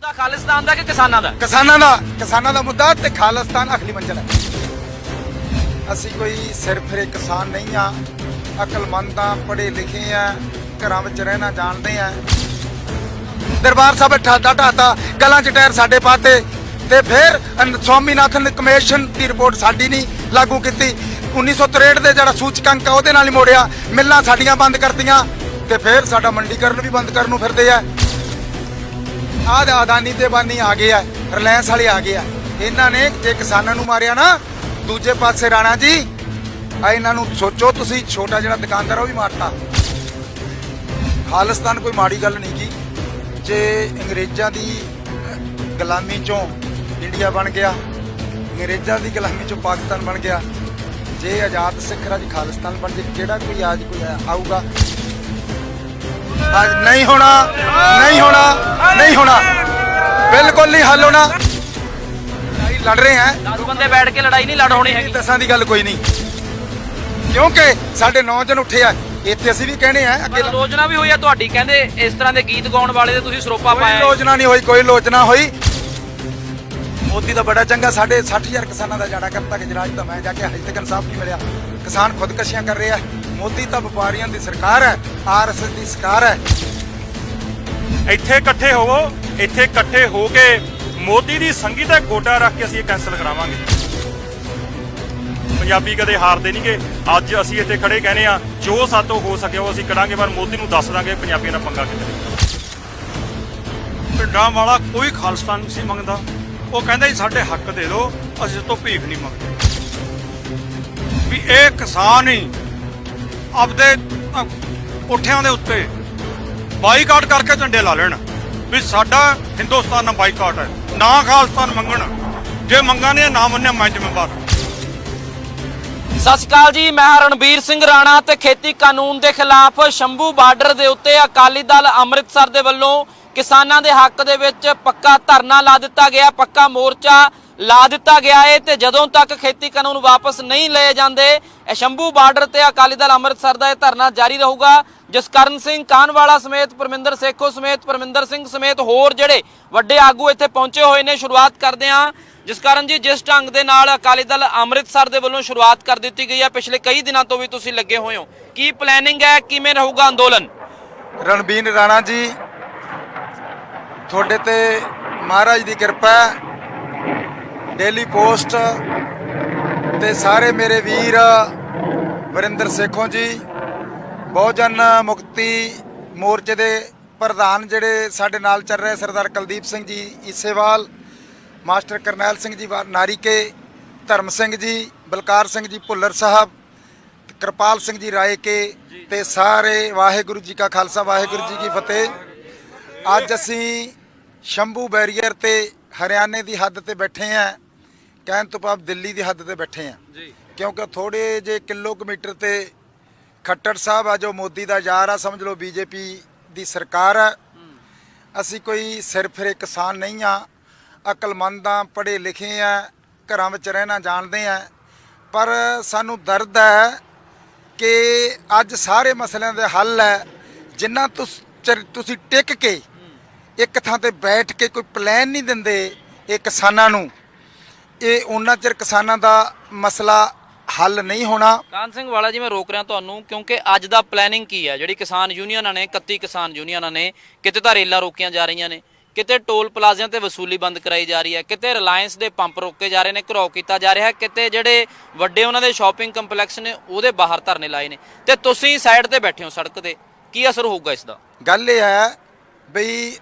ਮੁੱਦਾ ਖਾਲਿਸਤਾਨ ਦਾ ਕਿ ਕਿਸਾਨਾਂ ਦਾ? ਕਿਸਾਨਾਂ ਦਾ ਮੁੱਦਾ ਤੇ ਖਾਲਿਸਤਾਨ ਅਖਲੀ ਮੰਜ਼ਿਲ ਹੈ। ਅਸੀਂ ਕੋਈ ਸਿਰਫ ਇੱਕ ਕਿਸਾਨ ਨਹੀਂ ਆ, ਅਕਲਮੰਦ ਆ, ਪੜ੍ਹੇ ਲਿਖੇ ਆ, ਘਰਾਂ ਵਿੱਚ ਰਹਿਣਾ ਜਾਣਦੇ ਆ। ਦਰਬਾਰ ਸਾਹਿਬ ਢਾਤਾ, ਗਲਾਂ 'ਚ ਟਾਇਰ ਸਾਡੇ ਪਾਤੇ ਤੇ ਫਿਰ ਸਵਾਮੀਨਾਥਨ ਕਮਿਸ਼ਨ ਦੀ ਰਿਪੋਰਟ ਸਾਡੀ ਨਹੀਂ ਲਾਗੂ ਕੀਤੀ। 1963 ਦੇ ਜਿਹੜਾ ਸੂਚਕਾਂਕ ਆ ਉਹਦੇ ਨਾਲ ਹੀ ਮੋੜਿਆ। ਮਿੱਲਾਂ ਸਾਡੀਆਂ ਬੰਦ ਕਰਤੀਆਂ ਤੇ ਫਿਰ ਸਾਡਾ ਮੰਡੀਕਰਨ ਵੀ ਬੰਦ ਕਰਨ ਨੂੰ ਫਿਰਦੇ ਆ। ਆਹ ਅਦਾਨੀ ਤੇ ਬਾਨੀ ਆ ਗਏ ਆ, ਰਿਲਾਇੰਸ ਵਾਲੇ ਆ ਗਏ ਆ। ਇਹਨਾਂ ਨੇ ਜੇ ਕਿਸਾਨਾਂ ਨੂੰ ਮਾਰਿਆ ਨਾ, ਦੂਜੇ ਪਾਸੇ ਰਾਣਾ ਜੀ ਆ ਇਹਨਾਂ ਨੂੰ ਸੋਚੋ ਤੁਸੀਂ, ਛੋਟਾ ਜਿਹੜਾ ਦੁਕਾਨਦਾਰ ਉਹ ਵੀ ਮਾਰਤਾ। ਖਾਲਿਸਤਾਨ ਕੋਈ ਮਾੜੀ ਗੱਲ ਨਹੀਂ ਕੀ। ਜੇ ਅੰਗਰੇਜ਼ਾਂ ਦੀ ਗੁਲਾਮੀ ਚੋਂ ਇੰਡੀਆ ਬਣ ਗਿਆ, ਅੰਗਰੇਜ਼ਾਂ ਦੀ ਗੁਲਾਮੀ ਚੋਂ ਪਾਕਿਸਤਾਨ ਬਣ ਗਿਆ, ਜੇ ਆਜ਼ਾਦ ਸਿੱਖ ਰਾਜ ਖਾਲਿਸਤਾਨ ਬਣ ਜੇ, ਕਿਹੜਾ ਕੋਈ ਕੋਈ ਆਊਗਾ? ਅੱਜ ਨਹੀਂ ਹੋਣਾ, ਬਿਲਕੁਲ ਨਹੀਂ ਹੱਲ ਹੋਣਾ। ਲੜਾਈ ਲੜ ਰਹੇ ਆ, ਦਾਰੂ ਬੰਦੇ ਬੈਠ ਕੇ ਲੜਾਈ ਨਹੀਂ ਲੜ ਹੋਣੀ ਹੈਗੀ। ਦਸਾਂ ਦੀ ਗੱਲ ਕੋਈ ਨਹੀਂ, ਕਿਉਂਕਿ ਸਾਡੇ ਨੌਜਵਾਨ ਉੱਠੇ ਆ। ਇੱਥੇ ਅਸੀਂ ਵੀ ਕਹਿੰਦੇ ਆ, ਅੱਗੇ ਆਲੋਚਨਾ ਵੀ ਹੋਈ ਆ ਤੁਹਾਡੀ, ਕਹਿੰਦੇ ਇਸ ਤਰ੍ਹਾਂ ਦੇ ਗੀਤ ਗਾਉਣ ਵਾਲੇ ਦੇ ਤੁਸੀਂ ਸਰੋਪਾ ਪਾਇਆ। ਕੋਈ ਆਲੋਚਨਾ ਨਹੀਂ ਹੋਈ, ਕੋਈ ਆਲੋਚਨਾ ਹੋਈ। ਮੋਦੀ ਦਾ ਬੜਾ ਚੰਗਾ, ਸਾਡੇ 60,000 ਕਿਸਾਨਾਂ ਦਾ ਜਾੜਾ ਕਰਤਾ ਗੁਜਰਾਤ ਤਾਂ ਮੈਂ ਜਾ ਕੇ ਹਜੇ ਤੱਕ ਇਨਸਾਫ ਨਹੀਂ ਮਿਲਿਆ। ਕਿਸਾਨ ਖੁਦਕਸ਼ੀਆਂ ਕਰ ਰਹੇ ਆ। ਮੋਦੀ ਤਾਂ ਵਪਾਰੀਆਂ ਦੀ ਸਰਕਾਰ ਹੈ, ਆਰਐਸਐਸ ਦੀ ਸਰਕਾਰ ਹੈ। ਇੱਥੇ ਇਕੱਠੇ ਹੋਵੋ, ਇੱਥੇ ਇਕੱਠੇ ਹੋ ਕੇ ਮੋਦੀ ਦੀ ਸੰਗੀ ਤੇ ਗੋਡਾ ਰੱਖ ਕੇ ਅਸੀਂ ਇਹ ਕੈਂਸਲ ਕਰਾਵਾਂਗੇ। ਪੰਜਾਬੀ ਕਦੇ ਹਾਰਦੇ ਨਹੀਂਗੇ। ਅੱਜ ਅਸੀਂ ਇੱਥੇ ਖੜੇ ਕਹਿੰਦੇ ਆ, ਜੋ ਸਾਤੋਂ ਹੋ ਸਕਿਆ ਉਹ ਅਸੀਂ ਕਰਾਂਗੇ, ਪਰ ਮੋਦੀ ਨੂੰ ਦੱਸ ਦਾਂਗੇ ਪੰਜਾਬੀਆਂ ਨਾਲ ਪੰਗਾ ਕਿੱਥੇ। ਪਿੰਡਾਂ ਵਾਲਾ ਕੋਈ ਖਾਲਿਸਤਾਨ ਨਹੀਂ ਸੀ ਮੰਗਦਾ। ਉਹ ਕਹਿੰਦਾ ਜੀ ਸਾਡੇ ਹੱਕ ਦੇ ਦਿਓ, ਅਸੀਂ ਇਸ ਤੋਂ ਭੀਖ ਨਹੀਂ ਮੰਗਦੇ। ਵੀ ਇਹ ਕਿਸਾਨ ਹੀ ਆਪਦੇ ਪੁੱਠਿਆਂ ਦੇ ਉੱਤੇ ਬਾਈਕਾਟ ਕਰਕੇ ਝੰਡੇ ਲਾ ਲੈਣ ਵੀ ਸਾਡਾ ਹਿੰਦੁਸਤਾਨ ਨਾਲ ਬਾਈਕਾਟ ਹੈ, ਨਾ ਖਾਲਿਸਤਾਨ ਮੰਗਣ। ਜੇ ਮੰਗਾਂਗੇ ਨਾ ਮੰਨਿਆ ਮੈਂ ਜ਼ਿੰਮੇਵਾਰ। ਸਤਿ ਸ਼੍ਰੀ ਅਕਾਲ ਜੀ, ਮੈਂ ਰਣਬੀਰ ਸਿੰਘ ਰਾਣਾ ਤੇ ਖੇਤੀ ਕਾਨੂੰਨ ਦੇ ਖਿਲਾਫ ਸ਼ੰਭੂ ਬਾਰਡਰ ਦੇ ਉੱਤੇ ਅਕਾਲੀ ਦਲ ਅੰਮ੍ਰਿਤਸਰ ਦੇ ਵੱਲੋਂ ਕਿਸਾਨਾਂ ਦੇ ਹੱਕ ਦੇ ਵਿੱਚ ਪੱਕਾ ਧਰਨਾ ਲਾ ਦਿੱਤਾ ਗਿਆ, ਪੱਕਾ ਮੋਰਚਾ ਲਾ ਦਿੱਤਾ ਗਿਆ ਹੈ। ਤੇ ਜਦੋਂ ਤੱਕ ਖੇਤੀ ਕਾਨੂੰਨ ਵਾਪਸ ਨਹੀਂ ਲਏ ਜਾਂਦੇ, ਸ਼ੰਭੂ ਬਾਰਡਰ ਤੇ ਅਕਾਲੀ ਦਲ ਅੰਮ੍ਰਿਤਸਰ ਦਾ ਇਹ ਧਰਨਾ ਜਾਰੀ ਰਹੂਗਾ। ਜਸਕਰਨ ਸਿੰਘ ਕਾਹਨਵਾਲਾ ਸਮੇਤ, ਪਰਮਿੰਦਰ ਸੇਖੋ ਸਮੇਤ, ਪਰਮਿੰਦਰ ਸਿੰਘ ਸਮੇਤ ਹੋਰ ਜਿਹੜੇ ਵੱਡੇ ਆਗੂ ਇੱਥੇ ਪਹੁੰਚੇ ਹੋਏ ਨੇ। ਸ਼ੁਰੂਆਤ ਕਰਦੇ ਹਾਂ ਜਸਕਰਨ ਜੀ, ਜਿਸ ਢੰਗ ਦੇ ਨਾਲ ਅਕਾਲੀ ਦਲ ਅੰਮ੍ਰਿਤਸਰ ਦੇ ਵੱਲੋਂ ਸ਼ੁਰੂਆਤ ਕਰ ਦਿੱਤੀ ਗਈ ਹੈ, ਪਿਛਲੇ ਕਈ ਦਿਨਾਂ ਤੋਂ ਵੀ ਤੁਸੀਂ ਲੱਗੇ ਹੋਏ ਹੋ, ਕੀ ਪਲੈਨਿੰਗ ਹੈ, ਕਿਵੇਂ ਰਹੂਗਾ ਅੰਦੋਲਨ? ਰਣਬੀਰ ਰਾਣਾ ਜੀ, ਤੁਹਾਡੇ ਤੇ ਮਹਾਰਾਜ ਦੀ ਕਿਰਪਾ ਹੈ। ਡੇਲੀ ਪੋਸਟ ਤੇ ਸਾਰੇ ਮੇਰੇ ਵੀਰ, ਵਰਿੰਦਰ ਸੇਖੋਂ ਜੀ, ਬਹੁਜਨ ਮੁਕਤੀ ਮੋਰਚੇ ਦੇ ਪ੍ਰਧਾਨ ਜਿਹੜੇ ਸਾਡੇ ਨਾਲ ਚੱਲ ਰਹੇ, ਸਰਦਾਰ ਕੁਲਦੀਪ ਸਿੰਘ ਜੀ ਈਸੇਵਾਲ, ਮਾਸਟਰ ਕਰਨੈਲ ਸਿੰਘ ਜੀ ਨਾਰੀਕੇ, ਧਰਮ ਸਿੰਘ ਜੀ, ਬਲਕਾਰ ਸਿੰਘ ਜੀ ਭੁੱਲਰ ਸਾਹਿਬ, ਕਿਰਪਾਲ ਸਿੰਘ ਜੀ ਰਾਏਕੇ ਤੇ ਸਾਰੇ, ਵਾਹਿਗੁਰੂ ਜੀ ਕਾ ਖਾਲਸਾ ਵਾਹਿਗੁਰੂ ਜੀ ਕੀ ਫਤਿਹ। ਅੱਜ ਅਸੀਂ ਸ਼ੰਭੂ ਬੈਰੀਅਰ ਤੇ ਹਰਿਆਣੇ ਦੀ ਹੱਦ ਤੇ ਬੈਠੇ ਆ, ਕਹਿਣ ਤੋਂ ਭਾਵ ਦਿੱਲੀ ਦੀ ਹੱਦ ਤੇ ਬੈਠੇ ਆ, ਕਿਉਂਕਿ ਥੋੜੇ ਜੇ ਕਿਲੋਮੀਟਰ ਤੇ ਖੱਟੜ ਸਾਹਿਬ ਆ ਜੋ ਮੋਦੀ ਦਾ ਯਾਰ ਆ, ਸਮਝ ਲਓ ਬੀਜੇਪੀ ਦੀ ਸਰਕਾਰ ਹੈ। ਅਸੀਂ ਕੋਈ ਸਿਰਫ ਇੱਕ ਕਿਸਾਨ ਨਹੀਂ ਆ, ਅਕਲਮੰਦ ਆ, ਪੜ੍ਹੇ ਲਿਖੇ ਆ, ਘਰਾਂ ਵਿੱਚ ਰਹਿਣਾ ਜਾਣਦੇ ਆ। ਪਰ ਸਾਨੂੰ ਦਰਦ ਹੈ ਕਿ ਅੱਜ ਸਾਰੇ ਮਸਲਿਆਂ ਦੇ ਹੱਲ ਹੈ ਜਿੰਨਾ ਤੁਸੀਂ ਟਿਕ ਕੇ ਇੱਕ ਥਾਂ ਤੇ ਬੈਠ ਕੇ ਕੋਈ ਪਲਾਨ ਨਹੀਂ ਦਿੰਦੇ ਇਹ ਕਿਸਾਨਾਂ ਨੂੰ, ਇਹ ਉਹਨਾਂ ਚਿਰ ਕਿਸਾਨਾਂ ਦਾ ਮਸਲਾ ਹੱਲ ਨਹੀਂ ਹੋਣਾ। ਕਾਹਨ ਸਿੰਘ ਵਾਲਾ ਜੀ, ਮੈਂ ਰੋਕ ਰਿਹਾ ਤੁਹਾਨੂੰ ਕਿਉਂਕਿ ਅੱਜ ਦਾ ਪਲੈਨਿੰਗ ਕੀ ਹੈ? ਜਿਹੜੀ ਕਿਸਾਨ ਯੂਨੀਅਨਾਂ ਨੇ, 31 ਕਿਸਾਨ ਯੂਨੀਅਨਾਂ ਨੇ, ਕਿਤੇ ਤਾਂ ਰੇਲਾਂ ਰੋਕੀਆਂ ਜਾ ਰਹੀਆਂ ਨੇ, ਕਿਤੇ ਟੋਲ ਪਲਾਜ਼ਿਆਂ ਤੇ ਵਸੂਲੀ ਬੰਦ ਕਰਾਈ ਜਾ ਰਹੀ ਹੈ, ਕਿਤੇ ਰਿਲਾਇੰਸ ਦੇ ਪੰਪ ਰੋਕੇ ਜਾ ਰਹੇ ਨੇ, ਘਿਰਾਓ ਕੀਤਾ ਜਾ ਰਿਹਾ, ਕਿਤੇ ਜਿਹੜੇ ਵੱਡੇ ਉਹਨਾਂ ਦੇ ਸ਼ਾਪਿੰਗ ਕੰਪਲੈਕਸ ਨੇ ਉਹਦੇ ਬਾਹਰ ਧਰਨੇ ਲਾਏ ਨੇ, ਤੇ ਤੁਸੀਂ ਸਾਈਡ ਤੇ ਬੈਠੇ ਹੋ ਸੜਕ ਤੇ। ਕੀ ਅਸਰ ਹੋਊਗਾ ਇਸ ਦਾ? ਗੱਲ ਇਹ ਹੈ ਬਈ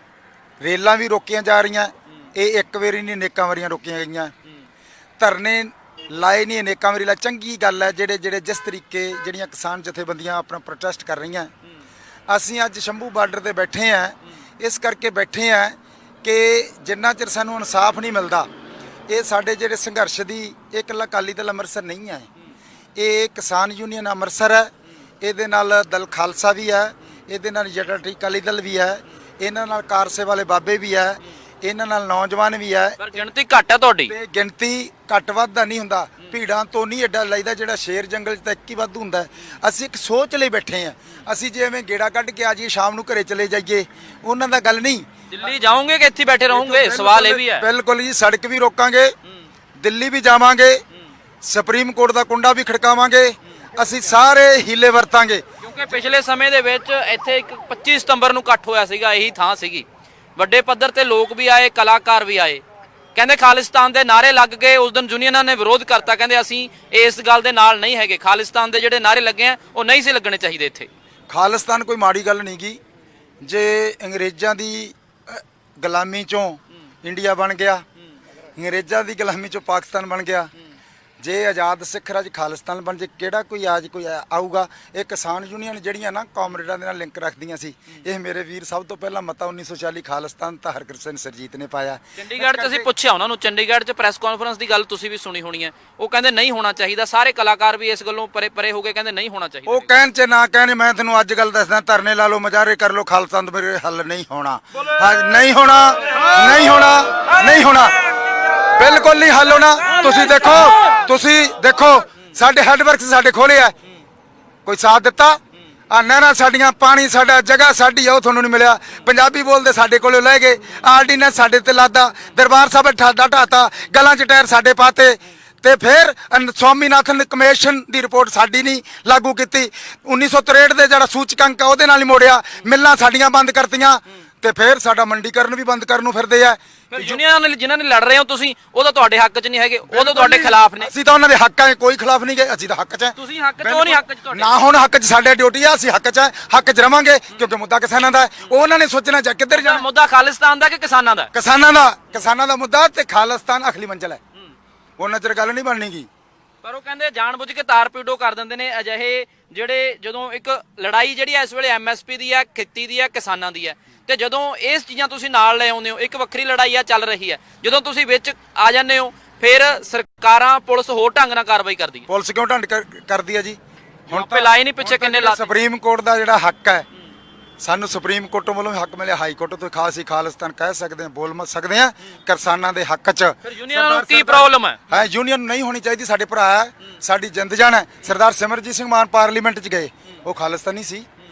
ਰੇਲਾਂ ਵੀ ਰੋਕੀਆਂ ਜਾ ਰਹੀਆਂ, ਇਹ ਇੱਕ ਵਾਰੀ ਨਹੀਂ ਅਨੇਕਾਂ ਵਾਰੀਆਂ ਰੋਕੀਆਂ ਗਈਆਂ। ਧਰਨੇ ਲਾਏ ਨਹੀਂ, ਅਨੇਕਾਂ ਵਾਰੀ ਲਾਏ। ਚੰਗੀ ਗੱਲ ਹੈ ਜਿਹੜੇ ਜਿਸ ਤਰੀਕੇ ਜਿਹੜੀਆਂ ਕਿਸਾਨ ਜਥੇਬੰਦੀਆਂ ਆਪਣਾ ਪ੍ਰੋਟੈਸਟ ਕਰ ਰਹੀਆਂ। ਅਸੀਂ ਅੱਜ ਸ਼ੰਭੂ ਬਾਰਡਰ ਤੇ ਬੈਠੇ ਆ, ਇਸ ਕਰਕੇ ਬੈਠੇ ਆ ਕਿ ਜਿੰਨਾ ਚਿਰ ਸਾਨੂੰ ਇਨਸਾਫ ਨਹੀਂ ਮਿਲਦਾ, ਇਹ ਸਾਡੇ ਜਿਹੜੇ ਸੰਘਰਸ਼ ਦੀ, ਇਹ ਇਕੱਲਾ ਅਕਾਲੀ ਦਲ ਅੰਮ੍ਰਿਤਸਰ ਨਹੀਂ ਹੈ, ਇਹ ਕਿਸਾਨ ਯੂਨੀਅਨ ਅੰਮ੍ਰਿਤਸਰ ਹੈ, ਇਹਦੇ ਨਾਲ ਦਲ ਖਾਲਸਾ ਵੀ ਹੈ, ਇਹਦੇ ਨਾਲ ਜਟੜੀ ਅਕਾਲੀ ਦਲ ਵੀ ਹੈ, ਇਹਨਾਂ ਨਾਲ ਕਾਰਸੇ ਵਾਲੇ ਬਾਬੇ ਵੀ ਹੈ, ਇਹਨਾਂ ਨਾਲ ਨੌਜਵਾਨ ਵੀ ਹੈ। ਪਰ ਗਿਣਤੀ ਘੱਟ ਹੈ ਤੁਹਾਡੀ। ਤੇ ਗਿਣਤੀ ਘੱਟ ਵੱਧ ਦਾ ਨਹੀਂ ਹੁੰਦਾ, ਭੀੜਾਂ ਤੋਂ ਨਹੀਂ ਐਡਾ ਲਈਦਾ, ਜਿਹੜਾ ਸ਼ੇਰ ਜੰਗਲ 'ਚ ਤਾਂ ਇੱਕ ਹੀ ਵਾਧੂ ਹੁੰਦਾ। ਅਸੀਂ ਇੱਕ ਸੋਚ ਲਈ ਬੈਠੇ ਆ, ਅਸੀਂ ਜਿਵੇਂ ਗੇੜਾ ਕੱਢ ਕੇ ਆ ਜਾਈਏ ਸ਼ਾਮ ਨੂੰ ਘਰੇ ਚਲੇ ਜਾਈਏ, ਉਹਨਾਂ ਦਾ ਗੱਲ ਨਹੀਂ। ਦਿੱਲੀ ਜਾਓਗੇ ਕਿ ਇੱਥੇ ਬੈਠੇ ਰਹੋਗੇ? ਸਵਾਲ ਇਹ ਵੀ ਹੈ। ਬਿਲਕੁਲ ਜੀ, ਸੜਕ ਵੀ ਰੋਕਾਂਗੇ, ਦਿੱਲੀ ਵੀ ਜਾਵਾਂਗੇ, ਸੁਪਰੀਮ ਕੋਰਟ ਦਾ ਕੁੰਡਾ ਵੀ ਖੜਕਾਵਾਂਗੇ, ਅਸੀਂ ਸਾਰੇ ਹੀਲੇ ਵਰਤਾਂਗੇ। ਕਿਉਂਕਿ ਪਿਛਲੇ ਸਮੇਂ ਦੇ ਵਿੱਚ ਇੱਥੇ ਇੱਕ 25 ਸਤੰਬਰ ਨੂੰ ਇਕੱਠ ਹੋਇਆ ਸੀਗਾ, ਇਹੀ ਥਾਂ ਸੀਗੀ, ਵੱਡੇ ਪੱਧਰ ਤੇ ਲੋਕ ਵੀ ਆਏ, ਕਲਾਕਾਰ ਵੀ ਆਏ, ਕਹਿੰਦੇ ਖਾਲਿਸਤਾਨ ਦੇ ਨਾਅਰੇ ਲੱਗ ਗਏ। ਉਸ ਦਿਨ ਯੂਨੀਅਨਾਂ ਨੇ ਵਿਰੋਧ ਕਰਤਾ, ਕਹਿੰਦੇ ਅਸੀਂ ਇਸ ਗੱਲ ਦੇ ਨਾਲ ਨਹੀਂ ਹੈਗੇ, ਖਾਲਿਸਤਾਨ ਦੇ ਜਿਹੜੇ ਨਾਅਰੇ ਲੱਗੇ ਆ ਉਹ ਨਹੀਂ ਸੀ ਲੱਗਣੇ ਚਾਹੀਦੇ ਇੱਥੇ। ਖਾਲਿਸਤਾਨ ਕੋਈ ਮਾੜੀ ਗੱਲ ਨਹੀਂ ਗੀ, ਜੇ ਅੰਗਰੇਜ਼ਾਂ ਦੀ ਗੁਲਾਮੀ ਚੋਂ ਇੰਡੀਆ ਬਣ ਗਿਆ, ਅੰਗਰੇਜ਼ਾਂ ਦੀ ਗੁਲਾਮੀ ਚੋਂ ਪਾਕਿਸਤਾਨ ਬਣ ਗਿਆ, ਜੇ ਆਜ਼ਾਦ ਸਿੱਖ ਰਾਜ ਖਾਲਿਸਤਾਨ ਬਣ ਜੇ, ਕਿਹੜਾ ਕੋਈ ਆਊਗਾ। ਇਹ ਕਿਸਾਨ ਯੂਨੀਅਨ ਜਿਹੜੀਆਂ ਨਾ ਕਾਮਰੇਡਾਂ ਦੇ ਨਾਲ ਲਿੰਕ ਰੱਖਦੀਆਂ ਸੀ, ਇਹ ਮੇਰੇ ਵੀਰ ਸਭ ਤੋਂ ਪਹਿਲਾਂ ਮਤਾ 1940 ਖਾਲਿਸਤਾਨ ਤਾਂ ਹਰਕਿਸ਼ਨ ਸਰਜੀਤ ਨੇ ਪਾਇਆ। ਚੰਡੀਗੜ੍ਹ 'ਚ ਅਸੀਂ ਪੁੱਛਿਆ ਉਹਨਾਂ ਨੂੰ, ਚੰਡੀਗੜ੍ਹ 'ਚ ਪ੍ਰੈਸ ਕਾਨਫਰੰਸ ਦੀ ਗੱਲ ਤੁਸੀਂ ਵੀ ਸੁਣੀ ਹੋਣੀ ਹੈ, ਉਹ ਕਹਿੰਦੇ ਨਹੀਂ ਹੋਣਾ ਚਾਹੀਦਾ, ਸਾਰੇ ਕਲਾਕਾਰ ਵੀ ਇਸ ਗੱਲੋਂ ਪਰੇ ਹੋ ਗਏ, ਕਹਿੰਦੇ ਨਹੀਂ ਹੋਣਾ ਚਾਹੀਦਾ। ਉਹ ਕਹਿਣ ਚ ਨਾ ਕਹਿਣ, ਮੈਂ ਤੈਨੂੰ ਅੱਜ ਗੱਲ ਦੱਸਦਾ, ਧਰਨੇ ਲਾ ਲਓ, ਮੁਜ਼ਾਹਰੇ ਕਰ ਲਓ, ਖਾਲਿਸਤਾਨ ਦਾ ਮੇਰੇ ਹੱਲ ਨਹੀਂ ਹੋਣਾ, ਨਹੀਂ ਹੋਣਾ, ਨਹੀਂ ਹੋਣਾ, ਨਹੀਂ ਹੋਣਾ, ਬਿਲਕੁਲ ਨਹੀਂ ਹੱਲ ਹੋਣਾ। ਤੁਸੀਂ ਦੇਖੋ ਸਾਡੇ ਹੈਡਵਰਕਸ ਸਾਡੇ ਖੋਲੇ ਆ, ਕੋਈ ਸਾਥ ਦਿੱਤਾ? ਆ ਨਹਿਰਾਂ ਸਾਡੀਆਂ, ਪਾਣੀ ਸਾਡਾ, ਜਗ੍ਹਾ ਸਾਡੀ ਆ, ਉਹ ਤੁਹਾਨੂੰ ਨਹੀਂ ਮਿਲਿਆ। ਪੰਜਾਬੀ ਬੋਲਦੇ ਸਾਡੇ ਕੋਲੋਂ ਲੈ ਗਏ, ਆਰਡੀਨੈਂਸ ਸਾਡੇ ਤੇ ਲਾਦਾ, ਦਰਬਾਰ ਸਾਹਿਬ ਠਾਡਾ ਢਾਤਾ, ਗਲਾਂ 'ਚ ਟਾਇਰ ਸਾਡੇ ਪਾਤੇ, ਤੇ ਫਿਰ ਸਵਾਮੀਨਾਥਨ ਕਮਿਸ਼ਨ ਦੀ ਰਿਪੋਰਟ ਸਾਡੀ ਨਹੀਂ ਲਾਗੂ ਕੀਤੀ। 1963 ਦੇ ਜਿਹੜਾ ਸੂਚਕਾਂਕ ਆ ਉਹਦੇ ਨਾਲ ਹੀ ਮੋੜਿਆ, ਮਿਲਾਂ ਸਾਡੀਆਂ ਬੰਦ ਕਰਤੀਆਂ, ਤੇ ਫਿਰ ਸਾਡਾ ਮੰਡੀਕਰਨ ਵੀ ਬੰਦ ਕਰਨ ਨੂੰ ਫਿਰਦੇ ਆ। ਫਿਰ ਯੂਨੀਅਨਾਂ ਨਾਲ ਜਿਨ੍ਹਾਂ ਨੇ ਲੜ ਰਹੇ ਹੋ ਤੁਸੀਂ, ਉਹ ਤਾਂ ਤੁਹਾਡੇ ਹੱਕ 'ਚ ਨਹੀਂ ਹੈਗੇ, ਉਹ ਤਾਂ ਤੁਹਾਡੇ ਖਿਲਾਫ ਨੇ। ਅਸੀਂ ਤਾਂ ਉਹਨਾਂ ਦੇ ਹੱਕਾਂ 'ਚ ਕੋਈ ਖਿਲਾਫ ਨਹੀਂ ਗਏ, ਅਸੀਂ ਤਾਂ ਹੱਕ 'ਚ ਹਾਂ। ਤੁਸੀਂ ਹੱਕ 'ਚ, ਉਹ ਨਹੀਂ ਹੱਕ 'ਚ ਤੁਹਾਡੇ। ਨਾ ਹੁਣ ਹੱਕ 'ਚ ਸਾਡੇ ਡਿਊਟੀ ਆ, ਅਸੀਂ ਹੱਕ 'ਚ ਹੈ, ਹੱਕ 'ਚ ਰਵਾਂਗੇ, ਕਿਉਂਕਿ ਮੁੱਦਾ ਕਿਸਾਨਾਂ ਦਾ ਹੈ। ਉਹਨਾਂ ਨੇ ਸੋਚਣਾ ਚਾਹ ਕਿੱਧਰ ਜਾਣਾ। ਮੁੱਦਾ ਖਾਲਿਸਤਾਨ ਦਾ ਕਿ ਕਿਸਾਨਾਂ ਦਾ? ਕਿਸਾਨਾਂ ਦਾ ਮੁੱਦਾ, ਤੇ ਖਾਲਿਸਤਾਨ ਅਖਲੀ ਮੰਜ਼ਲ ਹੈ, ਉਹਨਾਂ ਚਿਰ ਗੱਲ ਨਹੀਂ ਬਣਨੀਗੀ। ਪਰ ਉਹ ਕਹਿੰਦੇ ਜਾਣਬੁੱਝ ਕੇ ਤਾਰ ਪੀੜੋ ਕਰ ਦਿੰਦੇ ਨੇ ਅਜਿਹੇ ਜਿਹੜੇ, ਜਦੋਂ ਇੱਕ ਲੜਾਈ ਜਿਹੜੀ ਹੈ ਇਸ ਵੇਲੇ ਐਮਐਸਪੀ ਦੀ ਹੈ, ਖੇਤੀ ਦੀ ਹੈ, ਕਿਸਾਨਾਂ ਦੀ ਹੈ, ਤੇ ਜਦੋਂ ਇਸ ਚੀਜ਼ਾਂ ਤੁਸੀਂ ਨਾਲ ਲੈ ਆਉਂਦੇ ਹੋ, ਇੱਕ ਵੱਖਰੀ ਲੜਾਈ ਆ ਚੱਲ ਰਹੀ ਹੈ, ਜਦੋਂ ਤੁਸੀਂ ਵਿੱਚ ਆ ਜਾਂਦੇ ਹੋ, ਫਿਰ ਸਰਕਾਰਾਂ, ਪੁਲਿਸ ਹੋਰ ਢੰਗ ਨਾਲ ਕਾਰਵਾਈ ਕਰਦੀ ਹੈ। ਪੁਲਿਸ ਕਿਉਂ ਢੰਗ ਕਰਦੀ ਹੈ ਜੀ? ਹੁਣ ਤੇ ਲਾਏ ਨਹੀਂ ਪਿੱਛੇ ਕਿੰਨੇ ਲਾ। ਸੁਪਰੀਮ ਕੋਰਟ ਦਾ ਜਿਹੜਾ ਹੱਕ ਹੈ, ਸਾਨੂੰ ਸੁਪਰੀਮ ਕੋਰਟ ਵੱਲੋਂ ਹੱਕ ਮਿਲਿਆ, ਹਾਈ ਕੋਰਟ ਤੋਂ ਖਾਸੀ ਖਾਲਿਸਤਾਨ ਕਹਿ ਸਕਦੇ ਹਾਂ, ਬੋਲ ਸਕਦੇ ਹਾਂ ਕਿਸਾਨਾਂ ਦੇ ਹੱਕ 'ਚ। ਫਿਰ ਯੂਨੀਅਨਾਂ ਨੂੰ ਕੀ ਪ੍ਰੋਬਲਮ ਹੈ? ਯੂਨੀਅਨ ਨਹੀਂ ਹੋਣੀ ਚਾਹੀਦੀ, ਸਾਡੇ ਭਰਾ ਹੈ, ਸਾਡੀ ਜਿੰਦ ਜਾਨ ਹੈ। ਸਰਦਾਰ ਸਿਮਰਜੀਤ ਸਿੰਘ ਮਾਨ ਪਾਰਲੀਮੈਂਟ 'ਚ ਗਏ, ਉਹ ਖਾਲਿਸਤਾਨੀ ਸੀ,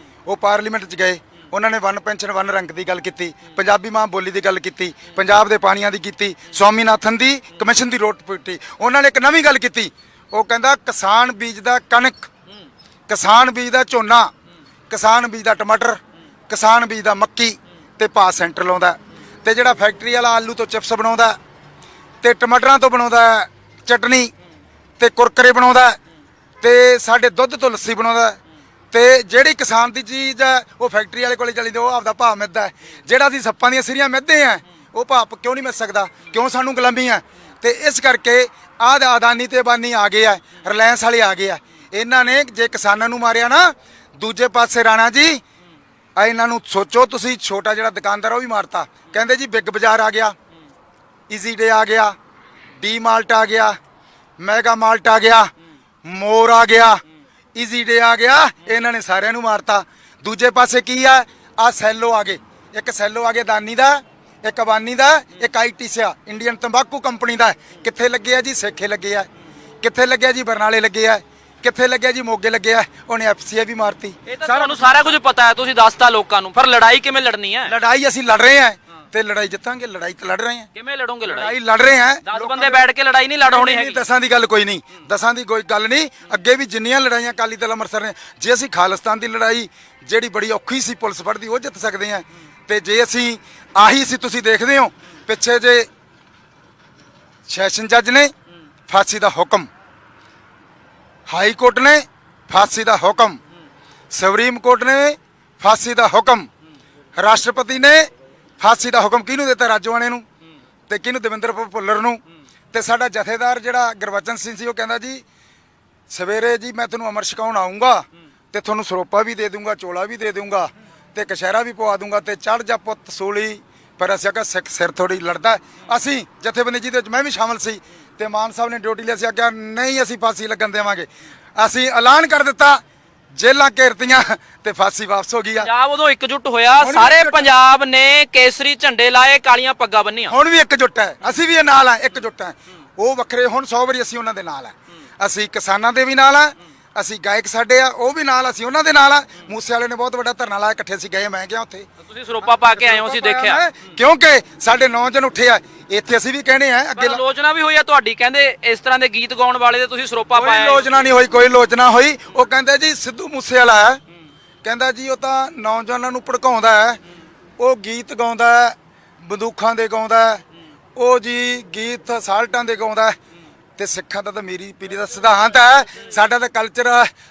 ਉਹ ਪਾਰਲੀਮੈਂਟ 'ਚ ਗਏ, ਉਹਨਾਂ ਨੇ ਵਨ ਪੈਨਸ਼ਨ ਵਨ ਰੰਗ ਦੀ ਗੱਲ ਕੀਤੀ, ਪੰਜਾਬੀ ਮਾਂ ਬੋਲੀ ਦੀ ਗੱਲ ਕੀਤੀ, ਪੰਜਾਬ ਦੇ ਪਾਣੀਆਂ ਦੀ ਕੀਤੀ, ਸਵਾਮੀਨਾਥਨ ਦੀ ਕਮਿਸ਼ਨ ਦੀ ਰੋਟ ਪੁੱਟੀ। ਉਹਨਾਂ ਨੇ ਇੱਕ ਨਵੀਂ ਗੱਲ ਕੀਤੀ, ਉਹ ਕਹਿੰਦਾ ਕਿਸਾਨ ਬੀਜਦਾ ਕਣਕ, ਕਿਸਾਨ ਬੀਜਦਾ ਝੋਨਾ, ਕਿਸਾਨ ਬੀਜਦਾ ਟਮਾਟਰ, ਕਿਸਾਨ ਬੀਜਦਾ ਮੱਕੀ, ਤੇ ਭਾਅ ਸੈਂਟਰ ਲਾਉਂਦਾ, ਤੇ ਜਿਹੜਾ ਫੈਕਟਰੀ ਵਾਲਾ ਆਲੂ ਤੋਂ ਚਿਪਸ ਬਣਾਉਂਦਾ, ਤੇ ਟਮਾਟਰਾਂ ਤੋਂ ਬਣਾਉਂਦਾ ਚਟਨੀ, ਤੇ ਕੁਰਕਰੇ ਬਣਾਉਂਦਾ, ਤੇ ਸਾਡੇ ਦੁੱਧ ਤੋਂ ਲੱਸੀ ਬਣਾਉਂਦਾ, ਤੇ ਜਿਹੜੀ ਕਿਸਾਨ ਦੀ ਚੀਜ਼ ਹੈ ਉਹ ਫੈਕਟਰੀ ਵਾਲੇ ਕੋਲੇ ਚਲੀ ਜਾਂਦੀ, ਉਹ ਆਪਦਾ ਭਾਅ ਮਿੱਧਦਾ ਹੈ। ਜਿਹੜਾ ਅਸੀਂ ਸੱਪਾਂ ਦੀਆਂ ਸਿਰੀਆਂ ਮਿੱਧਦੇ ਆ, ਉਹ ਭਾਅ ਕਿਉਂ ਨਹੀਂ ਮਿੱਧ ਸਕਦਾ? ਕਿਉਂ ਸਾਨੂੰ ਗੁਲਾਮੀ ਹੈ? ਤੇ ਇਸ ਕਰਕੇ ਆਹ ਅਦਾਨੀ ਤੇ ਅਬਾਨੀ ਆ ਗਏ ਆ, ਰਿਲਾਇੰਸ ਵਾਲੇ ਆ ਗਏ ਆ, ਇਹਨਾਂ ਨੇ ਜੇ ਕਿਸਾਨਾਂ ਨੂੰ ਮਾਰਿਆ ਨਾ, ਦੂਜੇ ਪਾਸੇ ਰਾਣਾ ਜੀ ਇਹਨਾਂ ਨੂੰ ਸੋਚੋ ਤੁਸੀਂ, ਛੋਟਾ ਜਿਹੜਾ ਦੁਕਾਨਦਾਰ ਉਹ ਵੀ ਮਾਰਤਾ। ਕਹਿੰਦੇ ਜੀ ਬਿੱਗ ਬਾਜ਼ਾਰ ਆ ਗਿਆ, ਈਜ਼ੀ ਡੇ ਆ ਗਿਆ, ਡੀ ਮਾਲਟ ਆ ਗਿਆ, ਮੈਗਾ ਮਾਲਟ ਆ ਗਿਆ, ਮੋਰ ਆ ਗਿਆ, ਈਜ਼ੀ ਡੇ ਆ ਗਿਆ, ਇਹਨਾਂ ਨੇ ਸਾਰਿਆਂ ਨੂੰ ਮਾਰਤਾ। ਦੂਜੇ ਪਾਸੇ ਕੀ ਆ, ਆ ਸੈਲੋ ਆ ਗਏ, ਇੱਕ ਸੈਲੋ ਆ ਗਿਆ ਅਦਾਨੀ ਦਾ, ਇੱਕ ਅਬਾਨੀ ਦਾ, ਇੱਕ ਆਈਟੀਸੀਆ ਇੰਡੀਅਨ ਤੰਬਾਕੂ ਕੰਪਨੀ ਦਾ। ਕਿੱਥੇ ਲੱਗੇ ਆ ਜੀ? ਸੇਖੇ ਲੱਗੇ ਆ। ਕਿੱਥੇ ਲੱਗਿਆ ਜੀ? ਬਰਨਾਲੇ ਲੱਗੇ ਆ। ਕਿੱਥੇ ਲੱਗਿਆ ਜੀ? ਮੋਗੇ ਲੱਗਿਆ। ਉਹਨੇ ਐਫਸੀਆ ਵੀ ਮਾਰਤੀ। ਇਹ ਤਾਂ ਤੁਹਾਨੂੰ ਸਾਰਾ ਕੁਝ ਪਤਾ ਹੈ, ਤੁਸੀਂ ਦੱਸਤਾ ਲੋਕਾਂ ਨੂੰ, ਪਰ ਲੜਾਈ ਕਿਵੇਂ ਲੜਨੀ ਹੈ? ਲੜਾਈ ਅਸੀਂ ਲੜ ਰਹੇ ਹਾਂ, ਤੇ ਲੜਾਈ ਜਿੱਤਾਂਗੇ। ਲੜਾਈ ਤਾਂ ਲੜ ਰਹੇ ਹਾਂ। ਕਿਵੇਂ ਲੜੋਗੇ ਲੜਾਈ? ਲੜ ਰਹੇ ਹਾਂ। 10 ਬੰਦੇ ਬੈਠ ਕੇ ਲੜਾਈ ਨਹੀਂ ਲੜ ਹੋਣੀ ਹੈਗੀ। ਦਸਾਂ ਦੀ ਗੱਲ ਕੋਈ ਨਹੀਂ, ਦਸਾਂ ਦੀ ਕੋਈ ਗੱਲ ਨਹੀਂ। ਅੱਗੇ ਵੀ ਜਿੰਨੀਆਂ ਲੜਾਈਆਂ ਅਕਾਲੀ ਦਲ ਅੰਮ੍ਰਿਤਸਰ ਨੇ, ਜੇ ਅਸੀਂ ਖਾਲਿਸਤਾਨ ਦੀ ਲੜਾਈ ਜਿਹੜੀ ਬੜੀ ਔਖੀ ਸੀ ਪੁਲਿਸ ਫੜਦੀ, ਉਹ ਜਿੱਤ ਸਕਦੇ ਹਾਂ। ਤੇ ਜੇ ਅਸੀਂ ਆਹੀ ਸੀ, ਤੁਸੀਂ ਦੇਖਦੇ ਹੋ ਪਿੱਛੇ ਜੇ ਸੈਸ਼ਨ ਜੱਜ ਨੇ ਫਾਂਸੀ ਦਾ ਹੁਕਮ, ਹਾਈ ਕੋਰਟ ਨੇ ਫਾਂਸੀ ਦਾ ਹੁਕਮ, ਸੁਪਰੀਮ ਕੋਰਟ ਨੇ ਫਾਂਸੀ ਦਾ ਹੁਕਮ, ਰਾਸ਼ਟਰਪਤੀ ਨੇ ਫਾਂਸੀ ਦਾ ਹੁਕਮ ਕਿਹਨੂੰ ਦਿੱਤਾ? ਰਾਜੋਆਣੇ ਨੂੰ, ਤੇ ਕਿਹਨੂੰ? ਦਵਿੰਦਰ ਭੁੱਲਰ ਨੂੰ। ਤੇ ਸਾਡਾ ਜਥੇਦਾਰ ਜਿਹੜਾ ਗੁਰਬਚਨ ਸਿੰਘ ਸੀ, ਉਹ ਕਹਿੰਦਾ ਜੀ ਸਵੇਰੇ ਜੀ ਮੈਂ ਤੁਹਾਨੂੰ ਅਮਰ ਛਕਾਉਣ ਆਉਂਗਾ, ਤੇ ਤੁਹਾਨੂੰ ਸਰੋਪਾ ਵੀ ਦੇ ਦੂੰਗਾ, ਚੋਲਾ ਵੀ ਦੇ ਦੂੰਗਾ, ਤੇ ਕਸ਼ਹਿਰਾ ਵੀ ਪਵਾ ਦੂੰਗਾ, ਤੇ ਚੜ ਜਾ ਪੁੱਤ ਸੂਲੀ। ਪਰ ਅਸੀਂ ਆਖਿਆ ਸਿੱਖ ਸਿਰ ਥੋੜੀ ਲੜਦਾ। ਅਸੀਂ ਜਥੇਬੰਦੀ ਜਿਹਦੇ ਵਿੱਚ ਮੈਂ ਵੀ ਸ਼ਾਮਲ ਸੀ, ਤੇ ਮਾਨ ਸਾਹਿਬ ਨੇ ਡਿਊਟੀ ਲਈ, ਅਸੀਂ ਆਖਿਆ ਨਹੀਂ ਅਸੀਂ ਫਾਂਸੀ ਲੱਗਣ ਦੇਵਾਂਗੇ। ਅਸੀਂ ਐਲਾਨ ਕਰ ਦਿੱਤਾ, ਜੇਲਾਂ ਘੇਰਤੀਆਂ, ਤੇ ਫਾਂਸੀ ਵਾਪਸ ਹੋ ਗਈ ਆ। ਪੰਜਾਬ ਉਦੋਂ ਇਕਜੁੱਟ ਹੋਇਆ, ਸਾਰੇ ਪੰਜਾਬ ਨੇ ਕੇਸਰੀ ਝੰਡੇ ਲਾਏ, ਕਾਲੀਆਂ ਪੱਗਾਂ ਬੰਨੀਆਂ। ਹੁਣ ਵੀ ਇਕਜੁੱਟ ਹੈ, ਅਸੀਂ ਵੀ ਇਹ ਨਾਲ ਆ, ਇਕਜੁੱਟ ਹੈ। ਉਹ ਵੱਖਰੇ ਹੁਣ 100 ਵਾਰੀ ਅਸੀਂ ਉਹਨਾਂ ਦੇ ਨਾਲ ਆ। ਅਸੀਂ ਕਿਸਾਨਾਂ ਦੇ ਵੀ ਨਾਲ ਆ, ਅਸੀਂ ਗਾਇਕ ਸਾਡੇ ਆ, ਉਹ ਵੀ ਨਾਲ, ਅਸੀਂ ਉਹਨਾਂ ਦੇ ਨਾਲ ਆ। ਮੂਸੇ ਵਾਲੇ ਨੇ ਬਹੁਤ ਵੱਡਾ ਧਰਨਾ ਲਾਇਆ, ਇਕੱਠੇ ਅਸੀਂ ਗਏ, ਮੈਂ ਗਿਆ ਉੱਥੇ। ਤੁਸੀਂ ਸਰੋਪਾ ਪਾ ਕੇ ਆਏ ਹੋ, ਅਸੀਂ ਦੇਖਿਆ। ਕਿਉਂਕਿ ਸਾਡੇ ਨੌਜਵਾਨ ਉੱਠੇ ਆ, ਇੱਥੇ ਅਸੀਂ ਵੀ ਕਹਿਣੇ ਆ ਅੱਗੇ। ਆਲੋਚਨਾ ਵੀ ਹੋਈ ਆ ਤੁਹਾਡੀ, ਕਹਿੰਦੇ ਇਸ ਤਰ੍ਹਾਂ ਦੇ ਗੀਤ ਗਾਉਣ ਵਾਲੇ ਦੇ ਤੁਸੀਂ ਸਰੋਪਾ ਕੋਈ ਪਾਇਆ। ਆਲੋਚਨਾ ਨਹੀਂ ਹੋਈ, ਕੋਈ ਆਲੋਚਨਾ ਹੋਈ। ਉਹ ਕਹਿੰਦੇ ਜੀ ਸਿੱਧੂ ਮੂਸੇ ਵਾਲਾ ਹੈ, ਕਹਿੰਦਾ ਜੀ ਉਹ ਤਾਂ ਨੌਜਵਾਨਾਂ ਨੂੰ ਭੜਕਾਉਂਦਾ ਹੈ, ਉਹ ਗੀਤ ਗਾਉਂਦਾ ਹੈ, ਬੰਦੂਕਾਂ ਦੇ ਗਾਉਂਦਾ ਹੈ, ਉਹ ਜੀ ਗੀਤ ਸਾਲਟਾਂ ਦੇ ਗਾਉਂਦਾ ਹੈ। ਤੇ ਸਿੱਖਾਂ ਦਾ ਤਾਂ ਮੇਰੀ ਪੀੜੀ ਦਾ ਸਿਧਾਂਤ ਹੈ, ਸਾਡਾ ਤਾਂ ਕਲਚਰ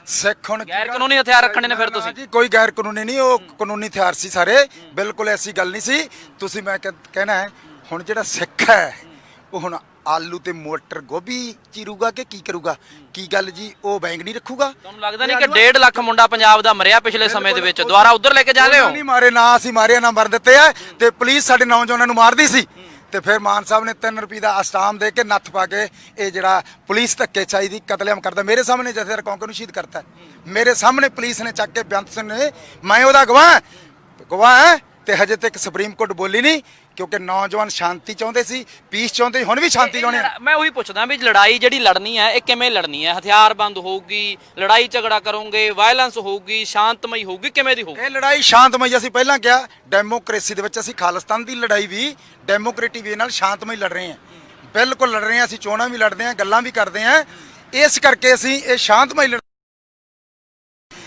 ਸਿੱਖ ਹੁਣ ਗੈਰ ਕਾਨੂੰਨੀ ਹਥਿਆਰ ਰੱਖਣੇ ਨੇ ਫਿਰ ਤੁਸੀਂ? ਜੀ ਕੋਈ ਗੈਰ ਕਾਨੂੰਨੀ ਨਹੀਂ, ਉਹ ਕਾਨੂੰਨੀ ਹਥਿਆਰ ਸੀ ਸਾਰੇ, ਬਿਲਕੁਲ ਐਸੀ ਗੱਲ ਨਹੀਂ ਸੀ। ਤੁਸੀਂ ਮੈਂ ਕਹਿਣਾ ਹੈ ਹੁਣ ਜਿਹੜਾ ਸਿੱਖ ਹੈ ਉਹ ਹੁਣ ਆਲੂ ਤੇ ਮਟਰ ਗੋਭੀ ਚੀਰੂਗਾ ਕਿ ਕੀ ਕਰੂਗਾ? ਕੀ ਗੱਲ ਜੀ, ਉਹ ਬੈਂਗਣੀ ਰੱਖੂਗਾ? ਤੁਹਾਨੂੰ ਲੱਗਦਾ ਨਹੀਂ ਕਿ 1.5 ਲੱਖ ਮੁੰਡਾ ਪੰਜਾਬ ਦਾ ਮਰਿਆ ਪਿਛਲੇ ਸਮੇਂ ਦੇ ਵਿੱਚ, ਦੁਬਾਰਾ ਉਧਰ ਲੈ ਕੇ ਜਾ ਰਹੇ ਹੋ? ਨਹੀਂ ਮਾਰੇ, ਨਾ ਅਸੀਂ ਮਾਰਿਆ ਨਾ ਮਰ ਦਿੱਤੇ ਆ। ਤੇ ਪੁਲਿਸ ਸਾਡੇ ਨੌਜਵਾਨਾਂ ਨੂੰ ਮਾਰਦੀ ਸੀ, ਤੇ ਫਿਰ ਮਾਨ ਸਾਹਿਬ ਨੇ 3 ਰੁਪਏ ਦਾ ਅਸਟਾਮ ਦੇ ਕੇ ਨੱਥ ਪਾ ਕੇ ਇਹ ਜਿਹੜਾ ਪੁਲਿਸ ਧੱਕੇਸ਼ਾਹੀ ਦੀ ਕਤਲੇਆਮ ਕਰਦਾ, ਮੇਰੇ ਸਾਹਮਣੇ ਜਥੇਦਾਰ ਕੌਂਕਰ ਨੂੰ ਸ਼ਹੀਦ ਕਰਤਾ, ਮੇਰੇ ਸਾਹਮਣੇ ਪੁਲਿਸ ਨੇ ਚੱਕ ਕੇ ਬੇਅੰਤ ਸਿੰਘ ਨੇ, ਮੈਂ ਉਹਦਾ ਗਵਾਹ ਤੇ ਹਜੇ ਤੱਕ ਸੁਪਰੀਮ ਕੋਰਟ ਬੋਲੀ ਨਹੀਂ, ਕਿਉਂਕਿ ਨੌਜਵਾਨ ਸ਼ਾਂਤੀ ਚਾਹੁੰਦੇ ਸੀ, ਪੀਸ ਚਾਹੁੰਦੇ, ਹੁਣ ਵੀ ਸ਼ਾਂਤੀ ਚਾਹੁੰਦੇ ਆ। ਮੈਂ ਉਹੀ ਪੁੱਛਦਾ ਵੀ ਲੜਾਈ ਜਿਹੜੀ ਲੜਨੀ ਹੈ ਇਹ ਕਿਵੇਂ ਲੜਨੀ ਹੈ? ਹਥਿਆਰਬੰਦ ਹੋਊਗੀ, ਲੜਾਈ ਝਗੜਾ ਕਰੋਗੇ, ਵਾਇਲੈਂਸ ਹੋਊਗੀ, ਸ਼ਾਂਤਮਈ ਹੋਊਗੀ, ਕਿਵੇਂ ਦੀ ਹੋਊਗੀ? ਇਹ ਲੜਾਈ ਸ਼ਾਂਤਮਈ, ਅਸੀਂ ਪਹਿਲਾਂ ਕਿਹਾ ਡੈਮੋਕ੍ਰੇਸੀ ਦੇ ਵਿੱਚ ਅਸੀਂ ਖਾਲਿਸਤਾਨ ਦੀ ਲੜਾਈ ਵੀ ਡੈਮੋਕ੍ਰੇਟਿਕ ਵੇ ਨਾਲ ਸ਼ਾਂਤਮਈ ਲੜ ਰਹੇ ਹਾਂ, ਬਿਲਕੁਲ ਲੜ ਰਹੇ ਹਾਂ। ਅਸੀਂ ਚੋਣਾਂ ਵੀ ਲੜਦੇ ਹਾਂ, ਗੱਲਾਂ ਵੀ ਕਰਦੇ ਹਾਂ, ਇਸ ਕਰਕੇ ਅਸੀਂ ਇਹ ਸ਼ਾਂਤਮਈ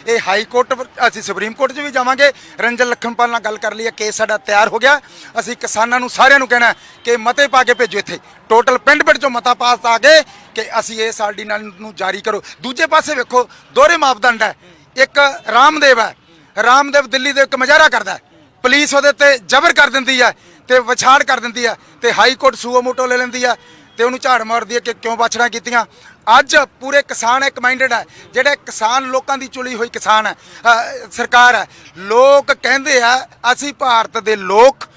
ਇਹ ਹਾਈ ਕੋਰਟ, ਅਸੀਂ ਸੁਪਰੀਮ ਕੋਰਟ 'ਚ ਵੀ ਜਾਵਾਂਗੇ। ਰੰਜਨ ਲਖਨਪਾਲ ਨਾਲ ਗੱਲ ਕਰ ਲਈ ਹੈ, ਕੇਸ ਸਾਡਾ ਤਿਆਰ ਹੋ ਗਿਆ। ਅਸੀਂ ਕਿਸਾਨਾਂ ਨੂੰ ਸਾਰਿਆਂ ਨੂੰ ਕਹਿਣਾ ਕਿ ਮਤੇ ਪਾ ਕੇ ਭੇਜੋ, ਇੱਥੇ ਟੋਟਲ ਪਿੰਡ 'ਚੋਂ ਮਤਾ ਪਾਸ ਆ ਗਏ ਕਿ ਅਸੀਂ ਇਸ ਆਰਡੀਨੈਂਸ ਨੂੰ ਜਾਰੀ ਕਰੋ। ਦੂਜੇ ਪਾਸੇ ਵੇਖੋ ਦੋਹਰੇ ਮਾਪਦੰਡ ਹੈ, ਇੱਕ ਰਾਮਦੇਵ ਹੈ, ਰਾਮਦੇਵ ਦਿੱਲੀ ਦੇ ਇੱਕ ਮੁਜ਼ਾਹਰਾ ਕਰਦਾ, ਪੁਲਿਸ ਉਹਦੇ ਤੇ ਜ਼ਬਰ ਕਰ ਦਿੰਦੀ ਹੈ ਤੇ ਵਿਛਾੜ ਕਰ ਦਿੰਦੀ ਹੈ, ਤੇ ਹਾਈ ਕੋਰਟ ਸੂਓ ਮੋਟੋ ਲੈ ਲੈਂਦੀ ਹੈ ਤੇ ਉਹਨੂੰ ਝਾੜ ਮਾਰਦੀ ਹੈ ਕਿ ਕਿਉਂ ਬਾਛੜਾਂ ਕੀਤੀਆਂ। ਅੱਜ ਪੂਰੇ ਕਿਸਾਨ ਇੱਕ ਮਾਈਂਡਡ ਹੈ, ਜਿਹੜੇ ਕਿਸਾਨ ਲੋਕਾਂ ਦੀ ਚੁਣੀ ਹੋਈ ਕਿਸਾਨ ਹੈ, ਸਰਕਾਰ ਹੈ। ਲੋਕ ਕਹਿੰਦੇ ਆ ਅਸੀਂ ਭਾਰਤ ਦੇ ਲੋਕ,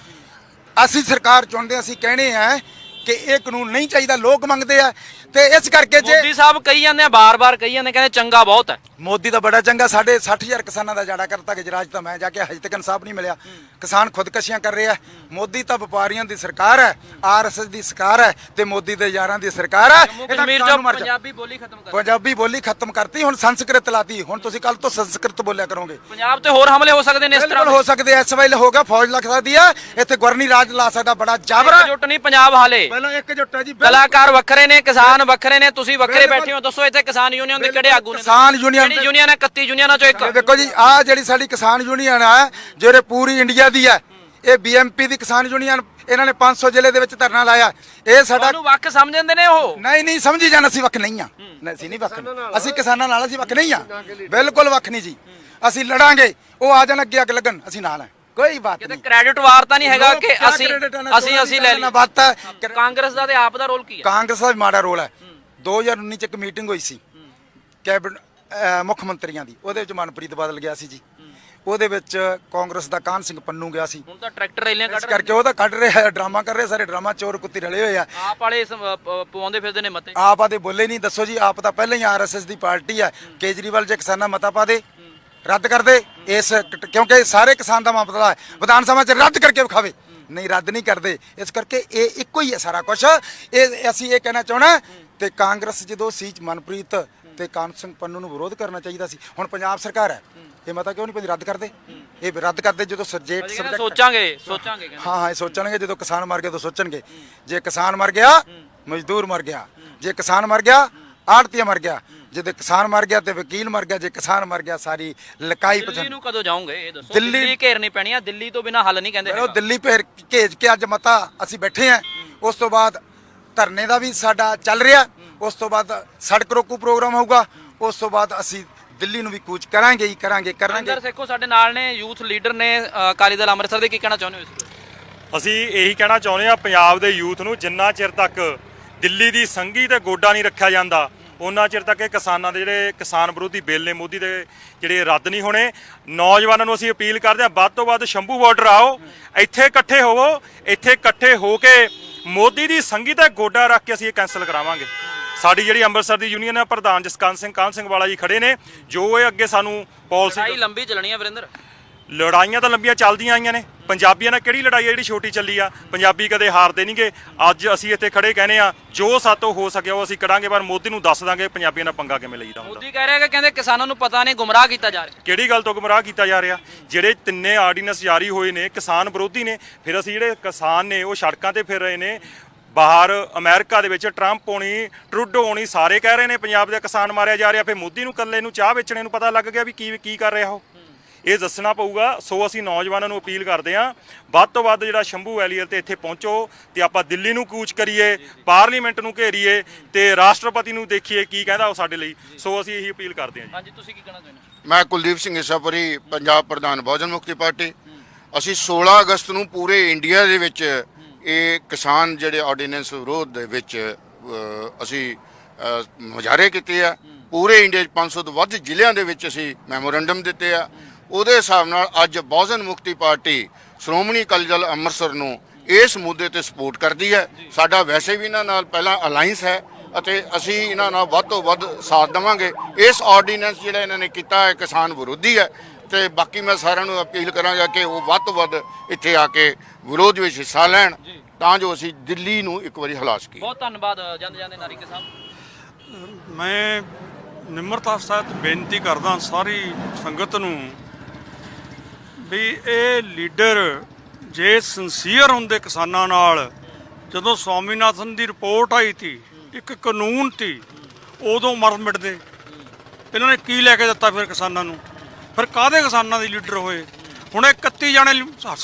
ਅਸੀਂ ਸਰਕਾਰ ਚੁਣਦੇ, ਅਸੀਂ ਕਹਿਣੇ ਆ ਕਿ ਇਹ ਕਾਨੂੰਨ ਨਹੀਂ ਚਾਹੀਦਾ, ਲੋਕ ਮੰਗਦੇ ਆ। ਤੇ ਇਸ ਕਰਕੇ ਜੇ ਮੋਦੀ ਸਾਹਿਬ ਕਹੀ ਜਾਂਦੇ ਆ, ਬਾਰ-ਬਾਰ ਕਹੀ ਜਾਂਦੇ, ਕਹਿੰਦੇ ਚੰਗਾ ਬਹੁਤ ਹੈ। ਮੋਦੀ ਦਾ ਬੜਾ ਚੰਗਾ, ਸਾਡੇ 60,000 ਕਿਸਾਨਾਂ ਦਾ ਜਾੜਾ ਕਰਤਾ ਗੁਜਰਾਤ ਤਾਂ ਮੈਂ ਜਾ ਕੇ ਹਜੇ ਤੱਕ ਇਨਸਾਫ ਨਹੀਂ ਮਿਲਿਆ। ਕਿਸਾਨ ਖੁਦਕਸ਼ੀਆਂ ਕਰ ਰਹੇ ਆ। ਮੋਦੀ ਤਾਂ ਵਪਾਰੀਆਂ ਦੀ ਸਰਕਾਰ ਹੈ, ਆਰਐਸਐਸ ਦੀ ਸਰਕਾਰ ਹੈ, ਤੇ ਮੋਦੀ ਦੇ ਯਾਰਾਂ ਦੀ ਸਰਕਾਰ ਹੈ। ਕਸ਼ਮੀਰ ਜੋ ਪੰਜਾਬੀ ਬੋਲੀ ਖਤਮ ਕਰ, ਪੰਜਾਬੀ ਬੋਲੀ ਖਤਮ ਕਰਤੀ, ਹੁਣ ਸੰਸਕ੍ਰਿਤ ਲਾਤੀ। ਹੁਣ ਤੁਸੀਂ ਕੱਲ ਤੋਂ ਸੰਸਕ੍ਰਿਤ ਬੋਲਿਆ ਕਰੋਗੇ। ਪੰਜਾਬ ਤੇ ਹੋਰ ਹਮਲੇ ਹੋ ਸਕਦੇ ਨੇ ਇਸ ਤਰ੍ਹਾਂ ਹੋ ਸਕਦੇ ਐ, ਇਸ ਵੇਲੇ ਹੋਗਾ, ਫੌਜ ਲੱਗ ਸਕਦੀ ਆ ਇੱਥੇ, ਗਵਰਨੀ ਰਾਜ ਲਾ ਸਕਦਾ, ਬੜਾ ਜਾਬਰਾ। ਜੁੱਟ ਨਹੀਂ ਪੰਜਾਬ ਹਾਲੇ, ਪਹਿਲਾਂ ਇੱਕਜੁੱਟ ਹੈ ਜੀ, ਕਲਾਕਾਰ ਵੱਖਰੇ ਨੇ, ਕਿਸਾਨ ਵੱਖਰੇ ਨੇ, ਤੁਸੀਂ ਵੱਖਰੇ ਬੈਠੇ ਹੋ। ਦੱਸੋ ਇੱਥੇ ਕਿਸਾਨ ਯੂਨੀਅਨ ਦੇ ਕਿਹੜੇ ਆਗੂ ਨੇ? ਕਿਸਾਨ ਯੂਨੀਅਨ, ਕਿਹੜੀ ਯੂਨੀਅਨ ਹੈ? 31 ਯੂਨੀਅਨਾਂ ਚੋਂ ਇੱਕ। ਦੇਖੋ ਜੀ, ਆਹ ਜਿਹੜੀ ਸਾਡੀ ਕਿਸਾਨ ਯੂਨੀਅਨ ਹੈ, ਜਿਹੜੇ ਪੂਰੀ ਇੰਡੀਆ ਦੀ ਹੈ, ਇਹ ਬੀਐਮਪੀ ਦੀ ਕਿਸਾਨ ਯੂਨੀਅਨ, ਇਹਨਾਂ ਨੇ 500 ਜ਼ਿਲ੍ਹੇ ਦੇ ਵਿੱਚ ਧਰਨਾ ਲਾਇਆ। ਇਹ ਸਾਡਾ ਤੁਹਾਨੂੰ ਵੱਖ ਸਮਝਦੇ ਨੇ ਉਹ? ਨਹੀਂ ਸਮਝੀ ਜਾਣ, ਅਸੀਂ ਵੱਖ ਨਹੀਂ ਆ, ਅਸੀਂ ਨਹੀਂ ਵੱਖ, ਅਸੀਂ ਕਿਸਾਨਾਂ ਨਾਲ, ਅਸੀਂ ਵੱਖ ਨਹੀਂ ਆ, ਬਿਲਕੁਲ ਵੱਖ ਨਹੀਂ ਜੀ। ਅਸੀਂ ਲੜਾਂਗੇ, ਉਹ ਆ ਜਾਣ ਅੱਗੇ ਅੱਗ ਲੱਗਣ, ਅਸੀਂ ਨਾਲ ਹੈ, ਕੋਈ ਬਾਤ ਨਹੀਂ। ਕ੍ਰੈਡਿਟ ਵਾਰ ਤਾਂ ਨਹੀਂ ਹੈਗਾ ਕਿ ਅਸੀਂ ਲੈ ਲਈ ਬਾਤ ਹੈ। ਕਾਂਗਰਸ ਦਾ ਤੇ ਆਪ ਦਾ ਰੋਲ ਕੀ ਹੈ? ਕਾਂਗਰਸ ਦਾ ਵੀ ਮਾੜਾ ਰੋਲ ਹੈ। 2019 ਚ ਇੱਕ ਮੀਟਿੰਗ ਹੋਈ ਸੀ ਕੈਬਨਿਟ ਮੁੱਖ ਮੰਤਰੀਆਂ ਦੀ, ਉਹਦੇ ਵਿੱਚ ਮਨਪ੍ਰੀਤ ਬਾਦਲ ਗਿਆ ਸੀ ਜੀ, ਉਹਦੇ ਵਿੱਚ ਕਾਂਗਰਸ ਦਾ ਕਾਹਨ ਸਿੰਘ ਪੰਨੂ ਗਿਆ ਸੀ। ਹੁਣ ਤਾਂ ਟਰੈਕਟਰ ਰੈਲੀਆਂ ਕੱਢ ਇਸ ਕਰਕੇ ਉਹ ਤਾਂ ਕੱਢ ਰਿਹਾ, ਡਰਾਮਾ ਕਰ ਰਹੇ, ਸਾਰੇ ਡਰਾਮਾ ਚੋਰ ਕੁੱਤੀ ਰਲੇ ਹੋਏ ਆ। ਆਪ ਵਾਲੇ ਪਵਾਉਂਦੇ ਫਿਰਦੇ ਨੇ ਮਤੇ। ਆਪ ਆਦੇ ਬੋਲੇ ਨਹੀਂ, ਦੱਸੋ ਜੀ, ਆਪ ਤਾਂ ਪਹਿਲਾਂ ਹੀ ਆਰਐਸਐਸ ਦੀ ਪਾਰਟੀ ਹੈ। ਕੇਜਰੀਵਾਲ ਜੇ ਕਿਸਾਨਾਂ ਮਤਾ ਪਾ ਦੇ, ਰੱਦ ਕਰ ਦੇ ਇਸ, ਕਿਉਂਕਿ ਸਾਰੇ ਕਿਸਾਨ ਦਾ ਮਸਲਾ ਹੈ, ਵਿਧਾਨ ਸਭਾ 'ਚ ਰੱਦ ਕਰਕੇ ਵਿਖਾਵੇ, ਨਹੀਂ ਰੱਦ ਨਹੀਂ ਕਰਦੇ। ਇਸ ਕਰਕੇ ਇਹ ਇੱਕੋ ਹੀ ਹੈ ਸਾਰਾ ਕੁਝ। ਇਹ ਅਸੀਂ ਇਹ ਕਹਿਣਾ ਚਾਹਣਾ, ਤੇ ਕਾਂਗਰਸ ਜਦੋਂ ਸੀ ਮਨਪ੍ਰੀਤ ਤੇ ਕਾਹਨ ਸਿੰਘ ਪੰਨੂ ਨੂੰ ਵਿਰੋਧ ਕਰਨਾ ਚਾਹੀਦਾ ਸੀ। ਹੁਣ ਪੰਜਾਬ ਸਰਕਾਰ ਹੈ, ਇਹ ਮਤਾ ਕਿਉਂ ਨਹੀਂ ਪਈ ਰੱਦ ਕਰਦੇ? ਇਹ ਰੱਦ ਕਰਦੇ ਜਦੋਂ ਸਰਜੇਟ ਸੋਚਾਂਗੇ ਹਾਂ ਇਹ ਸੋਚਣਗੇ, ਜਦੋਂ ਕਿਸਾਨ ਮਰ ਗਿਆ ਤਾਂ ਸੋਚਣਗੇ। ਜੇ ਕਿਸਾਨ ਮਰ ਗਿਆ, ਮਜ਼ਦੂਰ ਮਰ ਗਿਆ, ਜੇ ਕਿਸਾਨ ਮਰ ਗਿਆ, ਆੜਤੀਆ ਮਰ ਗਿਆ, ਜਦੋਂ ਕਿਸਾਨ ਮਰ ਗਿਆ ਤੇ ਵਕੀਲ ਮਰ ਗਿਆ, ਜੇ ਕਿਸਾਨ ਮਰ ਗਿਆ ਸਾਰੀ ਲਕਾਈ ਦਿੱਲੀ ਨੂੰ ਕਦੋਂ ਜਾਓਗੇ ਇਹ ਦੱਸੋ? ਦਿੱਲੀ ਘੇਰਨੀ ਪੈਣੀ ਆ, ਦਿੱਲੀ ਤੋਂ ਬਿਨਾ ਹੱਲ ਨਹੀਂ ਕਹਿੰਦੇ। ਉਹ ਦਿੱਲੀ ਭੇਜ ਕੇ ਅੱਜ ਮਤਾ ਅਸੀਂ ਬੈਠੇ ਆ। ਉਸ ਤੋਂ ਬਾਅਦ ਧਰਨੇ ਦਾ ਵੀ ਸਾਡਾ ਚੱਲ ਰਿਹਾ, ਉਸ ਤੋਂ ਬਾਅਦ ਸੜਕ ਰੋਕੂ ਪ੍ਰੋਗਰਾਮ ਹੋਊਗਾ, ਉਸ ਤੋਂ ਬਾਅਦ ਅਸੀਂ ਦਿੱਲੀ ਨੂੰ ਵੀ ਕੂਚ ਕਰਾਂਗੇ ਹੀ ਕਰਾਂਗੇ। ਅੰਦਰ ਸੇਖੋ ਸਾਡੇ ਨਾਲ ਨੇ, ਯੂਥ ਲੀਡਰ ਨੇ ਅਕਾਲੀ ਦਲ ਅੰਮ੍ਰਿਤਸਰ ਦੇ, ਕੀ ਕਹਿਣਾ ਚਾਹੁੰਦੇ ਹੋ ਇਸ ਬਾਰੇ? ਅਸੀਂ ਇਹੀ ਕਹਿਣਾ ਚਾਹੁੰਦੇ ਆ ਪੰਜਾਬ ਦੇ ਯੂਥ ਨੂੰ, ਜਿੰਨਾ ਚਿਰ ਤੱਕ ਦਿੱਲੀ ਦੀ ਸੰਘੀ ਤੇ ਗੋਡਾ ਨਹੀਂ ਰੱਖਿਆ ਜਾਂਦਾ, ਉਹਨਾਂ ਚਿਰ ਤੱਕ ਇਹ ਕਿਸਾਨਾਂ ਦੇ ਜਿਹੜੇ ਕਿਸਾਨ ਵਿਰੋਧੀ ਬਿੱਲ ਨੇ ਮੋਦੀ ਦੇ ਜਿਹੜੇ ਰੱਦ ਨਹੀਂ ਹੋਣੇ। ਨੌਜਵਾਨਾਂ ਨੂੰ ਅਸੀਂ ਅਪੀਲ ਕਰਦੇ ਹਾਂ, ਵੱਧ ਤੋਂ ਵੱਧ ਸ਼ੰਭੂ ਬਾਰਡਰ ਆਓ, ਇੱਥੇ ਇਕੱਠੇ ਹੋਵੋ, ਇੱਥੇ ਇਕੱਠੇ ਹੋ ਕੇ ਮੋਦੀ ਦੀ ਸੰਘੀ ਤੇ ਗੋਡਾ ਰੱਖ ਕੇ ਅਸੀਂ ਇਹ ਕੈਂਸਲ ਕਰਾਵਾਂਗੇ। ਸਾਡੀ ਜਿਹੜੀ ਅੰਮ੍ਰਿਤਸਰ ਦੀ ਯੂਨੀਅਨ ਹੈ, ਪ੍ਰਧਾਨ ਜਸਕੰਤ ਸਿੰਘ ਕਾਹਨ ਸਿੰਘ ਵਾਲਾ ਜੀ ਖੜੇ ਨੇ, ਜੋ ਇਹ ਅੱਗੇ ਸਾਨੂੰ ਪਾਲਿਸੀ ਲੰਬੀ ਚੱਲਣੀ ਹੈ ਵਰਿੰਦਰ। ਲੜਾਈਆਂ ਤਾਂ ਲੰਬੀਆਂ ਚੱਲਦੀਆਂ ਆਈਆਂ ਨੇ। ਪੰਜਾਬੀਆਂ ਨਾਲ ਕਿਹੜੀ ਲੜਾਈ ਹੈ ਜਿਹੜੀ ਛੋਟੀ ਚੱਲੀ ਆ? ਪੰਜਾਬੀ ਕਦੇ ਹਾਰਦੇ ਨਹੀਂਗੇ। ਅੱਜ ਅਸੀਂ ਇੱਥੇ ਖੜੇ ਕਹਿੰਦੇ ਆ ਜੋ ਸਾਤੋਂ ਹੋ ਸਕਿਆ ਉਹ ਅਸੀਂ ਕਰਾਂਗੇ, ਪਰ ਮੋਦੀ ਨੂੰ ਦੱਸ ਦਾਂਗੇ ਪੰਜਾਬੀਆਂ ਨਾਲ ਪੰਗਾ ਕਿਵੇਂ ਲਈਦਾ ਹੁੰਦਾ। ਮੋਦੀ ਕਹਿ ਰਿਹਾ ਕਿ ਕਹਿੰਦੇ ਕਿਸਾਨਾਂ ਨੂੰ ਪਤਾ ਨਹੀਂ, ਗੁੰਮਰਾਹ ਕੀਤਾ ਜਾ ਰਿਹਾ। ਕਿਹੜੀ ਗੱਲ ਤੋਂ ਗੁੰਮਰਾਹ ਕੀਤਾ ਜਾ ਰਿਹਾ? ਜਿਹੜੇ ਤਿੰਨੇ ਆਰਡੀਨੈਂਸ ਜਾਰੀ ਹੋਏ ਨੇ ਕਿਸਾਨ ਵਿਰੋਧੀ ਨੇ। ਫਿਰ ਅਸੀਂ ਜਿਹੜੇ ਕਿਸਾਨ ਨੇ ਉਹ ਸੜਕਾਂ ਤੇ ਫਿਰ ਰਹੇ ਨੇ। ਬਾਹਰ ਅਮਰੀਕਾ ਦੇ ਵਿੱਚ ਟਰੰਪ ਹੋਣੀ, ਟਰੂਡੋ ਹੋਣੀ, ਸਾਰੇ ਕਹਿ ਰਹੇ ਨੇ ਪੰਜਾਬ ਦੇ ਕਿਸਾਨ ਮਾਰਿਆ ਜਾ ਰਿਹਾ। ਫਿਰ ਮੋਦੀ ਨੂੰ ਇਕੱਲੇ ਨੂੰ ਚਾਹ ਵੇਚਣੇ ਨੂੰ ਪਤਾ ਲੱਗ ਗਿਆ ਵੀ ਕੀ ਕਰ ਰਿਹਾ ਉਹ। ਇਹ ਦੱਸਣਾ ਪਊਗਾ। ਸੋ ਅਸੀਂ ਨੌਜਵਾਨਾਂ ਨੂੰ ਅਪੀਲ ਕਰਦੇ ਹਾਂ ਵੱਧ ਤੋਂ ਵੱਧ ਜਿਹੜਾ ਸ਼ੰਭੂ ਵੈਲੀਅਰ ਤੇ ਇੱਥੇ ਪਹੁੰਚੋ ਤੇ ਆਪਾਂ ਦਿੱਲੀ ਨੂੰ ਕੂਚ ਕਰੀਏ, ਪਾਰਲੀਮੈਂਟ ਨੂੰ ਘੇਰੀਏ ਤੇ ਰਾਸ਼ਟਰਪਤੀ ਨੂੰ ਦੇਖੀਏ ਕੀ ਕਹਿੰਦਾ ਉਹ ਸਾਡੇ ਲਈ। ਸੋ ਅਸੀਂ ਇਹੀ ਅਪੀਲ ਕਰਦੇ ਹਾਂ ਜੀ। ਹਾਂਜੀ, ਤੁਸੀਂ ਕੀ ਕਹਿਣਾ ਚਾਹੁੰਦੇ ਹੋ? ਮੈਂ ਕੁਲਦੀਪ ਸਿੰਘ ਈਸਾਪੁਰੀ, ਪੰਜਾਬ ਪ੍ਰਧਾਨ ਬਹੁਜਨ ਮੁਕਤੀ ਪਾਰਟੀ। ਅਸੀਂ 16 ਅਗਸਤ ਨੂੰ ਪੂਰੇ ਇੰਡੀਆ ਦੇ ਵਿੱਚ ਇਹ ਕਿਸਾਨ ਜਿਹੜੇ ਆਰਡੀਨੈਂਸ ਵਿਰੋਧ ਦੇ ਵਿੱਚ ਅਸੀਂ ਮੁਜ਼ਾਹਰੇ ਕੀਤੇ ਆ। ਪੂਰੇ ਇੰਡੀਆ 'ਚ 500 ਤੋਂ ਵੱਧ ਜ਼ਿਲ੍ਹਿਆਂ ਦੇ ਵਿੱਚ ਅਸੀਂ ਮੈਮੋਰੰਡਮ ਦਿੱਤੇ ਆ। ਉਹਦੇ ਹਿਸਾਬ ਨਾਲ ਅੱਜ ਬਹੁਜਨ ਮੁਕਤੀ ਪਾਰਟੀ ਸ਼੍ਰੋਮਣੀ ਅਕਾਲੀ ਦਲ ਅੰਮ੍ਰਿਤਸਰ ਨੂੰ ਇਸ ਮੁੱਦੇ ਤੇ ਸਪੋਰਟ ਕਰਦੀ ਹੈ। ਸਾਡਾ ਵੈਸੇ ਵੀ ਇਹਨਾਂ ਨਾਲ ਪਹਿਲਾਂ ਅਲਾਈਅੰਸ ਹੈ ਅਤੇ ਅਸੀਂ ਇਹਨਾਂ ਨਾਲ ਵੱਧ ਤੋਂ ਵੱਧ ਸਾਥ ਦੇਵਾਂਗੇ। ਇਸ ਆਰਡੀਨੈਂਸ ਜਿਹੜਾ ਇਹਨਾਂ ਨੇ ਕੀਤਾ ਹੈ ਕਿਸਾਨ ਵਿਰੋਧੀ ਹੈ ਤੇ ਬਾਕੀ ਮੈਂ ਸਾਰਿਆਂ ਨੂੰ ਅਪੀਲ ਕਰਾਂਗਾ ਕਿ ਉਹ ਵੱਧ ਤੋਂ ਵੱਧ ਇੱਥੇ ਆ ਕੇ ਵਿਰੋਧ ਵਿੱਚ ਹਿੱਸਾ ਲੈਣ ਤਾਂ ਜੋ ਅਸੀਂ ਦਿੱਲੀ ਨੂੰ ਇੱਕ ਵਾਰੀ ਹਿਲਾ ਸਕੀਏ। ਬਹੁਤ ਧੰਨਵਾਦ ਜਾਂਦੇ ਨਾਰੀਕੇ ਸਾਹਿਬ। ਮੈਂ ਨਿਮਰਤਾ ਸਹਿਤ ਬੇਨਤੀ ਕਰਦਾ ਸਾਰੀ ਸੰਗਤ ਨੂੰ ਵੀ ਇਹ ਲੀਡਰ ਜੇ ਸਿੰਸੀਅਰ ਹੁੰਦੇ ਕਿਸਾਨਾਂ ਨਾਲ, ਜਦੋਂ ਸਵਾਮੀਨਾਥਨ ਦੀ ਰਿਪੋਰਟ ਆਈ ਤੀ ਇੱਕ ਕਾਨੂੰਨ ਤੀ, ਉਦੋਂ ਮਰ ਮਿਟਦੇ। ਇਹਨਾਂ ਨੇ ਕੀ ਲੈ ਕੇ ਦਿੱਤਾ ਫਿਰ ਕਿਸਾਨਾਂ ਨੂੰ? ਫਿਰ ਕਾਹਦੇ ਕਿਸਾਨਾਂ ਦੇ ਲੀਡਰ ਹੋਏ? ਹੁਣ ਇਹ 31 ਜਾਣੇ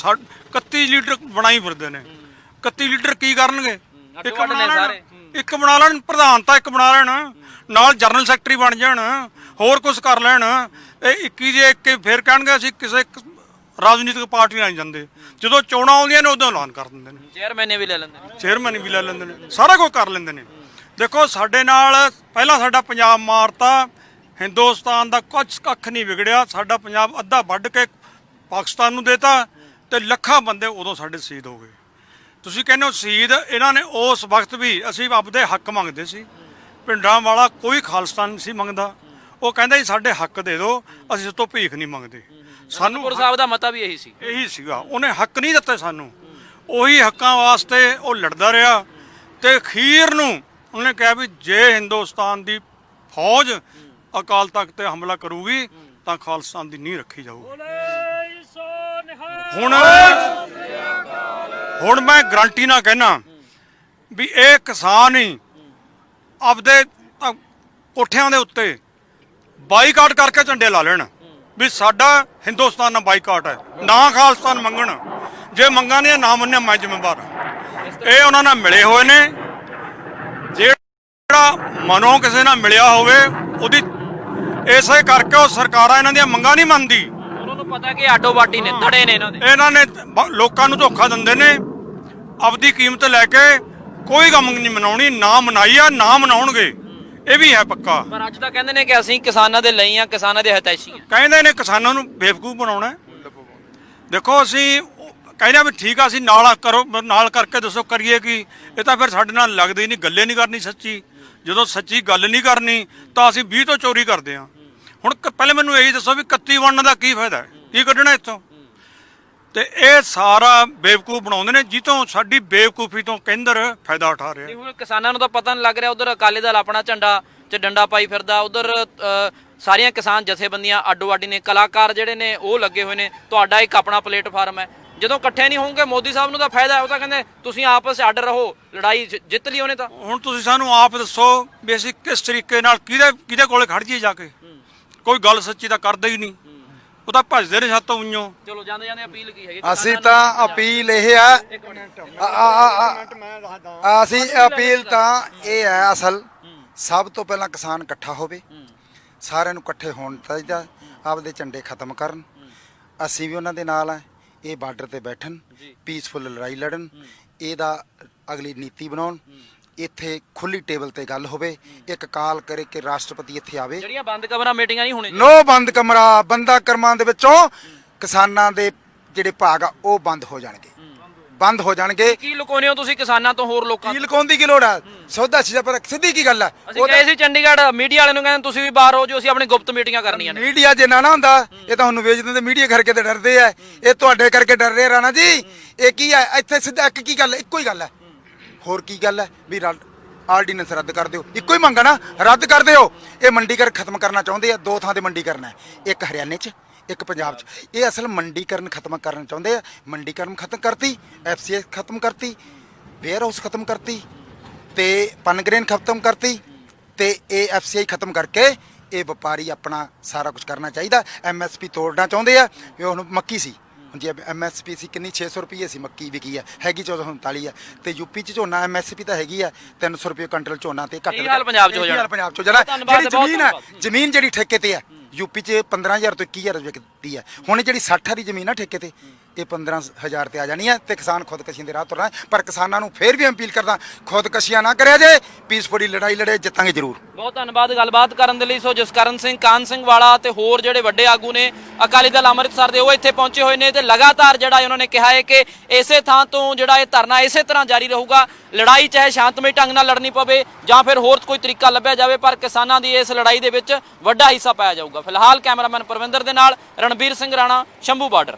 31 ਲੀਡਰ ਬਣਾਈ ਫਿਰਦੇ ਨੇ। 31 ਲੀਡਰ ਕੀ ਕਰਨਗੇ? ਇੱਕ ਬਣਾ ਲੈਣ ਪ੍ਰਧਾਨ, ਤਾਂ ਇੱਕ ਬਣਾ ਲੈਣ, ਨਾਲ ਜਨਰਲ ਸੈਕਟਰੀ ਬਣ ਜਾਣ, ਹੋਰ ਕੁਝ ਕਰ ਲੈਣ। ਇਹ 21 ਦੇ ਇੱਕ ਫਿਰ ਕਹਿਣਗੇ ਅਸੀਂ ਕਿਸੇ ਰਾਜਨੀਤਿਕ ਪਾਰਟੀ ਨਾਲ ਜਾਂਦੇ। ਜਦੋਂ ਚੋਣਾਂ ਆਉਂਦੀਆਂ ਨੇ ਉਦੋਂ ਐਲਾਨ ਕਰ ਦਿੰਦੇ ਨੇ। ਚੇਅਰਮੈਨ ਵੀ ਲੈ ਲੈਂਦੇ ਨੇ, ਚੇਅਰਮੈਨ ਵੀ ਲੈ ਲੈਂਦੇ ਨੇ, ਸਾਰਾ ਕੁਝ ਕਰ ਲੈਂਦੇ ਨੇ। ਦੇਖੋ ਸਾਡੇ ਨਾਲ ਪਹਿਲਾਂ ਸਾਡਾ ਪੰਜਾਬ ਮਾਰਤਾ, ਹਿੰਦੁਸਤਾਨ ਦਾ ਕੁਝ ਕੱਖ ਨਹੀਂ ਵਿਗੜਿਆ। ਸਾਡਾ ਪੰਜਾਬ ਅੱਧਾ ਵੱਢ ਕੇ ਪਾਕਿਸਤਾਨ ਨੂੰ ਦੇਤਾ ਤੇ ਲੱਖਾਂ ਬੰਦੇ ਉਦੋਂ ਸਾਡੇ ਸ਼ਹੀਦ ਹੋ ਗਏ। ਤੁਸੀਂ ਕਹਿੰਦੇ ਹੋ ਸ਼ਹੀਦ, ਇਹਨਾਂ ਨੇ ਉਸ ਵਕਤ ਵੀ ਅਸੀਂ ਆਪਦੇ ਹੱਕ ਮੰਗਦੇ ਸੀ। ਪਿੰਡਾਂ ਵਾਲਾ ਕੋਈ ਖਾਲਿਸਤਾਨ ਨਹੀਂ ਸੀ ਮੰਗਦਾ। ਉਹ ਕਹਿੰਦਾ ਜੀ ਸਾਡੇ ਹੱਕ ਦੇ ਦਿਓ, ਅਸੀਂ ਇਸ ਤੋਂ ਭੀਖ ਨਹੀਂ ਮੰਗਦੇ। ਸਾਨੂੰ ਸਾਹਿਬ ਦਾ ਮਤਾ ਵੀ ਇਹੀ ਸੀ, ਇਹੀ ਸੀਗਾ। ਉਹਨੇ ਹੱਕ ਨਹੀਂ ਦਿੱਤੇ ਸਾਨੂੰ, ਉਹੀ ਹੱਕਾਂ ਵਾਸਤੇ ਉਹ ਲੜਦਾ ਰਿਹਾ ਤੇ ਅਖੀਰ ਨੂੰ ਉਹਨੇ ਕਿਹਾ ਵੀ ਜੇ ਹਿੰਦੁਸਤਾਨ ਦੀ ਫੌਜ ਅਕਾਲ ਤਖਤ ਤੇ ਹਮਲਾ ਕਰੂਗੀ ਤਾਂ ਖਾਲਿਸਤਾਨ ਦੀ ਨੀਂਹ ਰੱਖੀ ਜਾਊਗੀ। ਹੁਣ ਮੈਂ ਗਰੰਟੀ ਨਾਲ ਕਹਿਣਾ ਵੀ ਇਹ ਕਿਸਾਨ ਹੀ ਆਪਦੇ ਕੋਠਿਆਂ ਦੇ ਉੱਤੇ ਬਾਈਕਾਟ ਕਰਕੇ ਝੰਡੇ ਲਾ ਲੈਣ ਵੀ ਸਾਡਾ ਹਿੰਦੁਸਤਾਨ ਨਾਲ ਬਾਈਕਾਟ ਹੈ, ਨਾ ਖਾਲਿਸਤਾਨ ਮੰਗਣ। ਜੇ ਮੰਗਾਂਗੇ ਨਾ ਮੰਨਿਆ ਮੈਂ ਜ਼ਿੰਮੇਵਾਰ ਹਾਂ। ਇਹ ਉਹਨਾਂ ਨਾਲ ਮਿਲੇ ਹੋਏ ਨੇ। ਜਿਹੜਾ ਮਨੋਂ ਕਿਸੇ ਨਾਲ ਮਿਲਿਆ ਹੋਵੇ ਉਹਦੀ ਇਸੇ ਕਰਕੇ ਉਹ ਸਰਕਾਰਾਂ ਇਹਨਾਂ ਦੀਆਂ ਮੰਗਾਂ ਨਹੀਂ ਮੰਨਦੀ। ਉਹਨਾਂ ਨੂੰ ਪਤਾ ਕਿ ਆਟੋ ਬਾਟੀ ਨੇ ਧੜੇ ਨੇ ਇਹਨਾਂ ਨੇ ਲੋਕਾਂ ਨੂੰ ਧੋਖਾ ਦਿੰਦੇ ਨੇ। ਆਪਦੀ ਕੀਮਤ ਲੈ ਕੇ ਕੋਈ ਕੰਮ ਨਹੀਂ ਮਨਾਉਣੀ, ਨਾ ਮਨਾਈ ਆ ਨਾ ਮਨਾਉਣਗੇ, ਇਹ ਵੀ ਹੈ ਪੱਕਾ। ਪਰ ਅੱਜ ਤਾਂ ਕਹਿੰਦੇ ਨੇ ਕਿ ਅਸੀਂ ਕਿਸਾਨਾਂ ਦੇ ਲਈ ਆ, ਕਿਸਾਨਾਂ ਦੇ ਹਿਤੈਸ਼ੀ ਆ। ਕਹਿੰਦੇ ਨੇ ਕਿਸਾਨਾਂ ਨੂੰ ਬੇਵਕੂਫ ਬਣਾਉਣਾ। ਦੇਖੋ ਅਸੀਂ ਕਹਿੰਦੇ ਆ ਵੀ ਠੀਕ ਆ, ਅਸੀਂ ਨਾਲ ਕਰੋ, ਨਾਲ ਕਰਕੇ ਦੱਸੋ ਕਰੀਏ ਕੀ। ਇਹ ਤਾਂ ਫਿਰ ਸਾਡੇ ਨਾਲ ਲੱਗਦੀ ਨਹੀਂ, ਗੱਲੇ ਨਹੀਂ ਕਰਨੀ ਸੱਚੀ। ਜਦੋਂ ਸੱਚੀ ਗੱਲ ਨਹੀਂ ਕਰਨੀ ਤਾਂ ਅਸੀਂ 20 ਤੋਂ ਚੋਰੀ ਕਰਦੇ ਹਾਂ। ਹੁਣ ਪਹਿਲੇ ਮੈਨੂੰ ਇਹੀ ਦੱਸੋ ਵੀ 31 ਬਣਨ ਦਾ ਕੀ ਫਾਇਦਾ, ਕੀ ਕੱਢਣਾ ਇੱਥੋਂ? ਤੇ ਇਹ ਸਾਰਾ ਬੇਵਕੂਫ ਬਣਾਉਂਦੇ ਨੇ, ਜਿੱਥੋਂ ਸਾਡੀ ਬੇਵਕੂਫੀ ਤੋਂ ਕੇਂਦਰ ਫਾਇਦਾ ਉਠਾ ਰਿਹਾ। ਹੁਣ ਕਿਸਾਨਾਂ ਨੂੰ ਤਾਂ ਪਤਾ ਨਹੀਂ ਲੱਗ ਰਿਹਾ, ਉਧਰ ਅਕਾਲੀ ਦਲ ਆਪਣਾ ਝੰਡਾ 'ਚ ਡੰਡਾ ਪਾਈ ਫਿਰਦਾ, ਉਧਰ ਸਾਰੀਆਂ ਕਿਸਾਨ ਜਥੇਬੰਦੀਆਂ ਅੱਡੋ ਅੱਡੀ ਨੇ, ਕਲਾਕਾਰ ਜਿਹੜੇ ਨੇ ਉਹ ਲੱਗੇ ਹੋਏ ਨੇ। ਤੁਹਾਡਾ ਇੱਕ ਆਪਣਾ ਪਲੇਟਫਾਰਮ ਹੈ। ਜਦੋਂ ਇਕੱਠੇ ਨਹੀਂ ਹੋਣਗੇ ਮੋਦੀ ਸਾਹਿਬ ਨੂੰ ਤਾਂ ਫਾਇਦਾ ਹੈ। ਉਹ ਤਾਂ ਕਹਿੰਦੇ ਤੁਸੀਂ ਆਪਸ 'ਚ ਅੱਡ ਰਹੋ, ਲੜਾਈ ਜਿੱਤ ਲਈ ਉਹਨੇ ਤਾਂ। ਹੁਣ ਤੁਸੀਂ ਸਾਨੂੰ ਆਪ ਦੱਸੋ ਵੀ ਅਸੀਂ ਕਿਸ ਤਰੀਕੇ ਨਾਲ ਕਿਹਦੇ ਕੋਲੇ ਖੜ ਜਾਈਏ ਜਾ ਕੇ? ਕੋਈ ਗੱਲ ਸੱਚੀ ਤਾਂ ਕਰਦੇ ਹੀ ਨਹੀਂ, ਉਹ ਤਾਂ ਭੱਜਦੇ ਨੇ ਸਾਤੋਂ ਉਈਓ। ਚਲੋ ਜਾਂਦੇ ਅਪੀਲ ਕੀ ਹੈਗੀ? ਅਸੀਂ ਤਾਂ ਅਪੀਲ ਇਹ ਆ, ਅਸੀਂ ਅਪੀਲ ਤਾਂ ਇਹ ਹੈ ਅਸਲ ਸਭ ਤੋਂ ਪਹਿਲਾਂ ਕਿਸਾਨ ਇਕੱਠਾ ਹੋਵੇ, ਸਾਰਿਆਂ ਨੂੰ ਇਕੱਠੇ ਹੋਣ ਚਾਹੀਦਾ, ਆਪਦੇ ਝੰਡੇ ਖਤਮ ਕਰਨ। ਅਸੀਂ ਵੀ ਉਹਨਾਂ ਦੇ ਨਾਲ ਆ। ਇਹ ਬਾਰਡਰ ਤੇ ਬੈਠਣ, ਪੀਸਫੁਲ ਲੜਾਈ ਲੜਨ, ਇਹਦਾ ਅਗਲੀ ਨੀਤੀ ਬਣਾਉਣ। ਇੱਥੇ ਖੁੱਲੀ ਟੇਬਲ ਤੇ ਗੱਲ ਹੋਵੇ, ਇੱਕ ਕਾਲ ਕਰੇ ਕਿ ਰਾਸ਼ਟਰਪਤੀ ਇੱਥੇ ਆਵੇ। ਜਿਹੜੀਆਂ ਬੰਦ ਕਮਰਾ ਮੀਟਿੰਗਾਂ ਨਹੀਂ ਹੋਣੀਆਂ, ਨੋ ਬੰਦ ਕਮਰਾ, ਬੰਦਾ ਕਰਮਾਂ ਦੇ ਵਿੱਚੋਂ ਕਿਸਾਨਾਂ ਦੇ ਜਿਹੜੇ ਭਾਗ ਆ ਉਹ ਬੰਦ ਹੋ ਜਾਣਗੇ। ਬੰਦ ਹੋ ਜਾਣਗੇ। ਕੀ ਲੁਕਾਉਂਦੇ ਹੋ ਤੁਸੀਂ ਕਿਸਾਨਾਂ ਤੋਂ ਹੋਰ ਲੋਕਾਂ ਕੀ ਲੁਕਾਉਣ ਦੀ ਕੀ ਲੋੜ ਆ? ਸੌਦਾ ਸੀਜ਼ਾ ਪਰ ਸਿੱਧੀ ਕੀ ਗੱਲ ਆ? ਅਸੀਂ ਗਏ ਸੀ ਚੰਡੀਗੜ੍ਹ, ਮੀਡੀਆ ਵਾਲਿਆਂ ਨੂੰ ਕਹਿੰਦੇ ਤੁਸੀਂ ਵੀ ਬਾਹਰ ਹੋ ਜੋ, ਅਸੀਂ ਆਪਣੀ ਗੁਪਤ ਮੀਟਿੰਗਾਂ ਕਰਨੀਆਂ ਨੇ। ਮੀਡੀਆ ਜੇ ਨਾ ਹੁੰਦਾ ਇਹ ਤਾਂ ਤੁਹਾਨੂੰ ਵੇਚ ਦਿੰਦੇ। ਮੀਡੀਆ ਕਰਕੇ ਤਾਂ ਡਰਦੇ ਆ, ਇਹ ਤੁਹਾਡੇ ਕਰਕੇ ਡਰ ਰਹੇ ਰਾਣਾ ਜੀ। ਇਹ ਕੀ ਹੈ ਇੱਥੇ ਸਿੱਧਾ ਇੱਕ ਕੀ ਗੱਲ, ਇੱਕੋ ਹੀ ਗੱਲ ਹੈ। ਹੋਰ ਕੀ ਗੱਲ ਹੈ ਵੀ ਆਰਡੀਨੈਂਸ ਰੱਦ ਕਰ ਦਿਓ, ਇੱਕੋ ਹੀ ਮੰਗ ਆ ਨਾ, ਰੱਦ ਕਰ ਦਿਓ। ਇਹ ਮੰਡੀਕਰਨ ਖਤਮ ਕਰਨਾ ਚਾਹੁੰਦੇ ਆ, ਦੋ ਥਾਂ ਤੇ ਮੰਡੀਕਰਨ ਹੈ, ਇੱਕ ਹਰਿਆਣੇ 'ਚ ਇੱਕ ਪੰਜਾਬ 'ਚ। ਇਹ ਅਸਲ ਮੰਡੀਕਰਨ ਖਤਮ ਕਰਨਾ ਚਾਹੁੰਦੇ ਆ। ਮੰਡੀਕਰਨ ਖਤਮ ਕਰਤੀ, FCI ਖਤਮ ਕਰਤੀ, ਵੇਅਰ ਹਾਊਸ ਖਤਮ ਕਰਤੀ ਤੇ ਪਨਗ੍ਰੇਨ ਖਤਮ ਕਰਤੀ ਤੇ ਇਹ FCI ਖਤਮ ਕਰਕੇ ਇਹ ਵਪਾਰੀ ਆਪਣਾ ਸਾਰਾ ਕੁਝ ਕਰਨਾ ਚਾਹੀਦਾ। MSP ਤੋੜਨਾ ਚਾਹੁੰਦੇ ਆ। ਵੀ ਹੁਣ ਮੱਕੀ ਸੀ, ਜੀ MSP ਸੀ ਕਿੰਨੀ 600 ਰੁਪਏ ਸੀ ਮੱਕੀ ਵਿਕੀ ਆ, ਹੈਗੀ 1439 ਆ। ਤੇ ਯੂਪੀ 'ਚ ਝੋਨਾ MSP ਤਾਂ ਹੈਗੀ ਆ 300 ਰੁਪਏ ਕੁਇੰਟਲ ਝੋਨਾ ਤੇ ਘੱਟ। ਇਹੀ ਹਾਲ ਪੰਜਾਬ 'ਚ ਹੋ ਜਾਣਾ। ਪੰਜਾਬ 'ਚ ਜਿਹੜਾ ਧੰਨਵਾਦ, ਜਿਹੜੀ ਬਹੁਤ ਜ਼ਮੀਨ ਹੈ, ਧੰਨਵਾਦ। ਜ਼ਮੀਨ ਜਿਹੜੀ ਠੇਕੇ ਤੇ ਆ ਯੂਪੀ 'ਚ 15,000 ਤੋਂ 21,000 ਰੁਪਏ ਦਿੱਤੀ ਹੈ। ਹੁਣ ਜਿਹੜੀ 60 ਵਾਲੀ ਜ਼ਮੀਨ ਆ ਠੇਕੇ ਤੇ ਇਹ 15,000 ਤੇ ਆ ਜਾਣੀ ਹੈ ਤੇ ਕਿਸਾਨ ਖੁਦਕਸ਼ੀ ਦੇ ਰਾਹ ਤੁਰਨਾ। ਪਰ ਕਿਸਾਨਾਂ ਨੂੰ ਫੇਰ ਵੀ ਅਪੀਲ ਕਰਦਾ, ਖੁਦਕਸ਼ੀਆਂ ਨਾ ਕਰਿਆ ਜੇ, ਪੀਸਫੁਲੀ ਲੜਾਈ ਲੜੇ, ਜਿੱਤਾਂਗੇ ਜ਼ਰੂਰ। ਬਹੁਤ ਧੰਨਵਾਦ ਗੱਲਬਾਤ ਕਰਨ ਦੇ ਲਈ। ਸੋ ਜਸਕਰਨ ਸਿੰਘ, ਕਾਨ ਸਿੰਘ ਵਾਲਾ ਤੇ ਹੋਰ ਜਿਹੜੇ ਵੱਡੇ ਆਗੂ ਨੇ ਅਕਾਲੀ ਦਲ ਅੰਮ੍ਰਿਤਸਰ ਦੇ, ਉਹ ਇੱਥੇ ਪਹੁੰਚੇ ਹੋਏ ਨੇ ਤੇ ਲਗਾਤਾਰ ਜਿਹੜਾ ਉਹਨਾਂ ਨੇ ਕਿਹਾ ਹੈ ਕਿ ਇਸੇ ਥਾਂ ਤੋਂ ਜਿਹੜਾ ਇਹ ਧਰਨਾ ਇਸੇ ਤਰ੍ਹਾਂ ਜਾਰੀ ਰਹੂਗਾ। ਲੜਾਈ ਚਾਹੇ ਸ਼ਾਂਤਮਈ ਢੰਗ ਨਾਲ ਲੜਨੀ ਪਵੇ ਜਾਂ ਫਿਰ ਹੋਰ ਕੋਈ ਤਰੀਕਾ ਲੱਭਿਆ ਜਾਵੇ, ਪਰ ਕਿਸਾਨਾਂ ਦੀ ਇਸ ਲੜਾਈ ਦੇ ਵਿੱਚ ਵੱਡਾ ਹਿੱਸਾ ਪਾਇਆ ਜਾਊਗਾ। ਫਿਲਹਾਲ ਕੈਮਰਾਮੈਨ ਪਰਵਿੰਦਰ ਦੇ ਨਾਲ ਰਣਬੀਰ ਸਿੰਘ ਰਾਣਾ, ਸ਼ੰਭੂ ਬਾਰਡਰ।